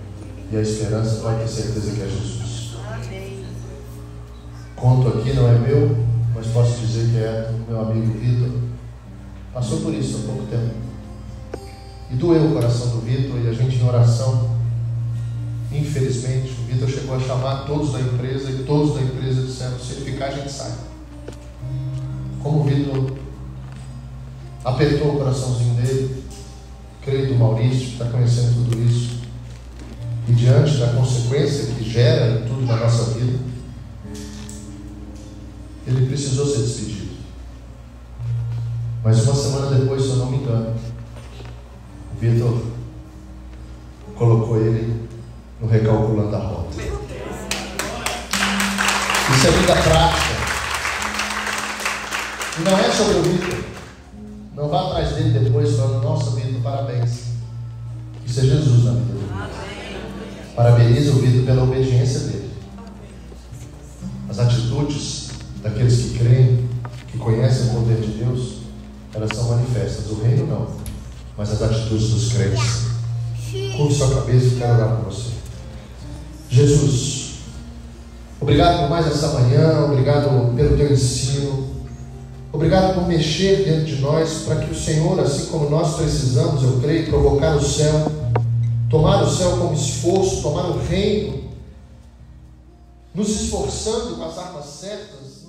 E a esperança, pode ter certeza que é Jesus. Amém. Conto aqui não é meu, mas posso dizer que é do meu amigo Vitor. Passou por isso há pouco tempo. E doeu o coração do Vitor, e a gente em oração, infelizmente, o Vitor chegou a chamar todos da empresa, e todos da empresa disseram: se ele ficar, a gente sai. Como o Vitor apertou o coraçãozinho dele, creio do Maurício, que está conhecendo tudo isso, e diante da consequência que gera em tudo na nossa vida, ele precisou ser despedido. Mas uma semana depois, se eu não me engano, o Vitor colocou ele no Recalculando a Rota. Isso é vida prática. E não é sobre o Vitor. Não vá atrás dele depois falando: nossa, Vitor, parabéns. Isso é Jesus na vida dele. Parabenizo o Vitor pela obediência dele. As atitudes daqueles que creem, que conhecem o poder de Deus, elas são manifestas. O reino não, mas as atitudes dos crentes. Curve sua cabeça e quero orar por você. Jesus, obrigado por mais essa manhã, obrigado pelo teu ensino, obrigado por mexer dentro de nós, para que o Senhor, assim como nós precisamos, eu creio, provocar o céu, tomar o céu como esforço, tomar o reino, nos esforçando com as armas certas,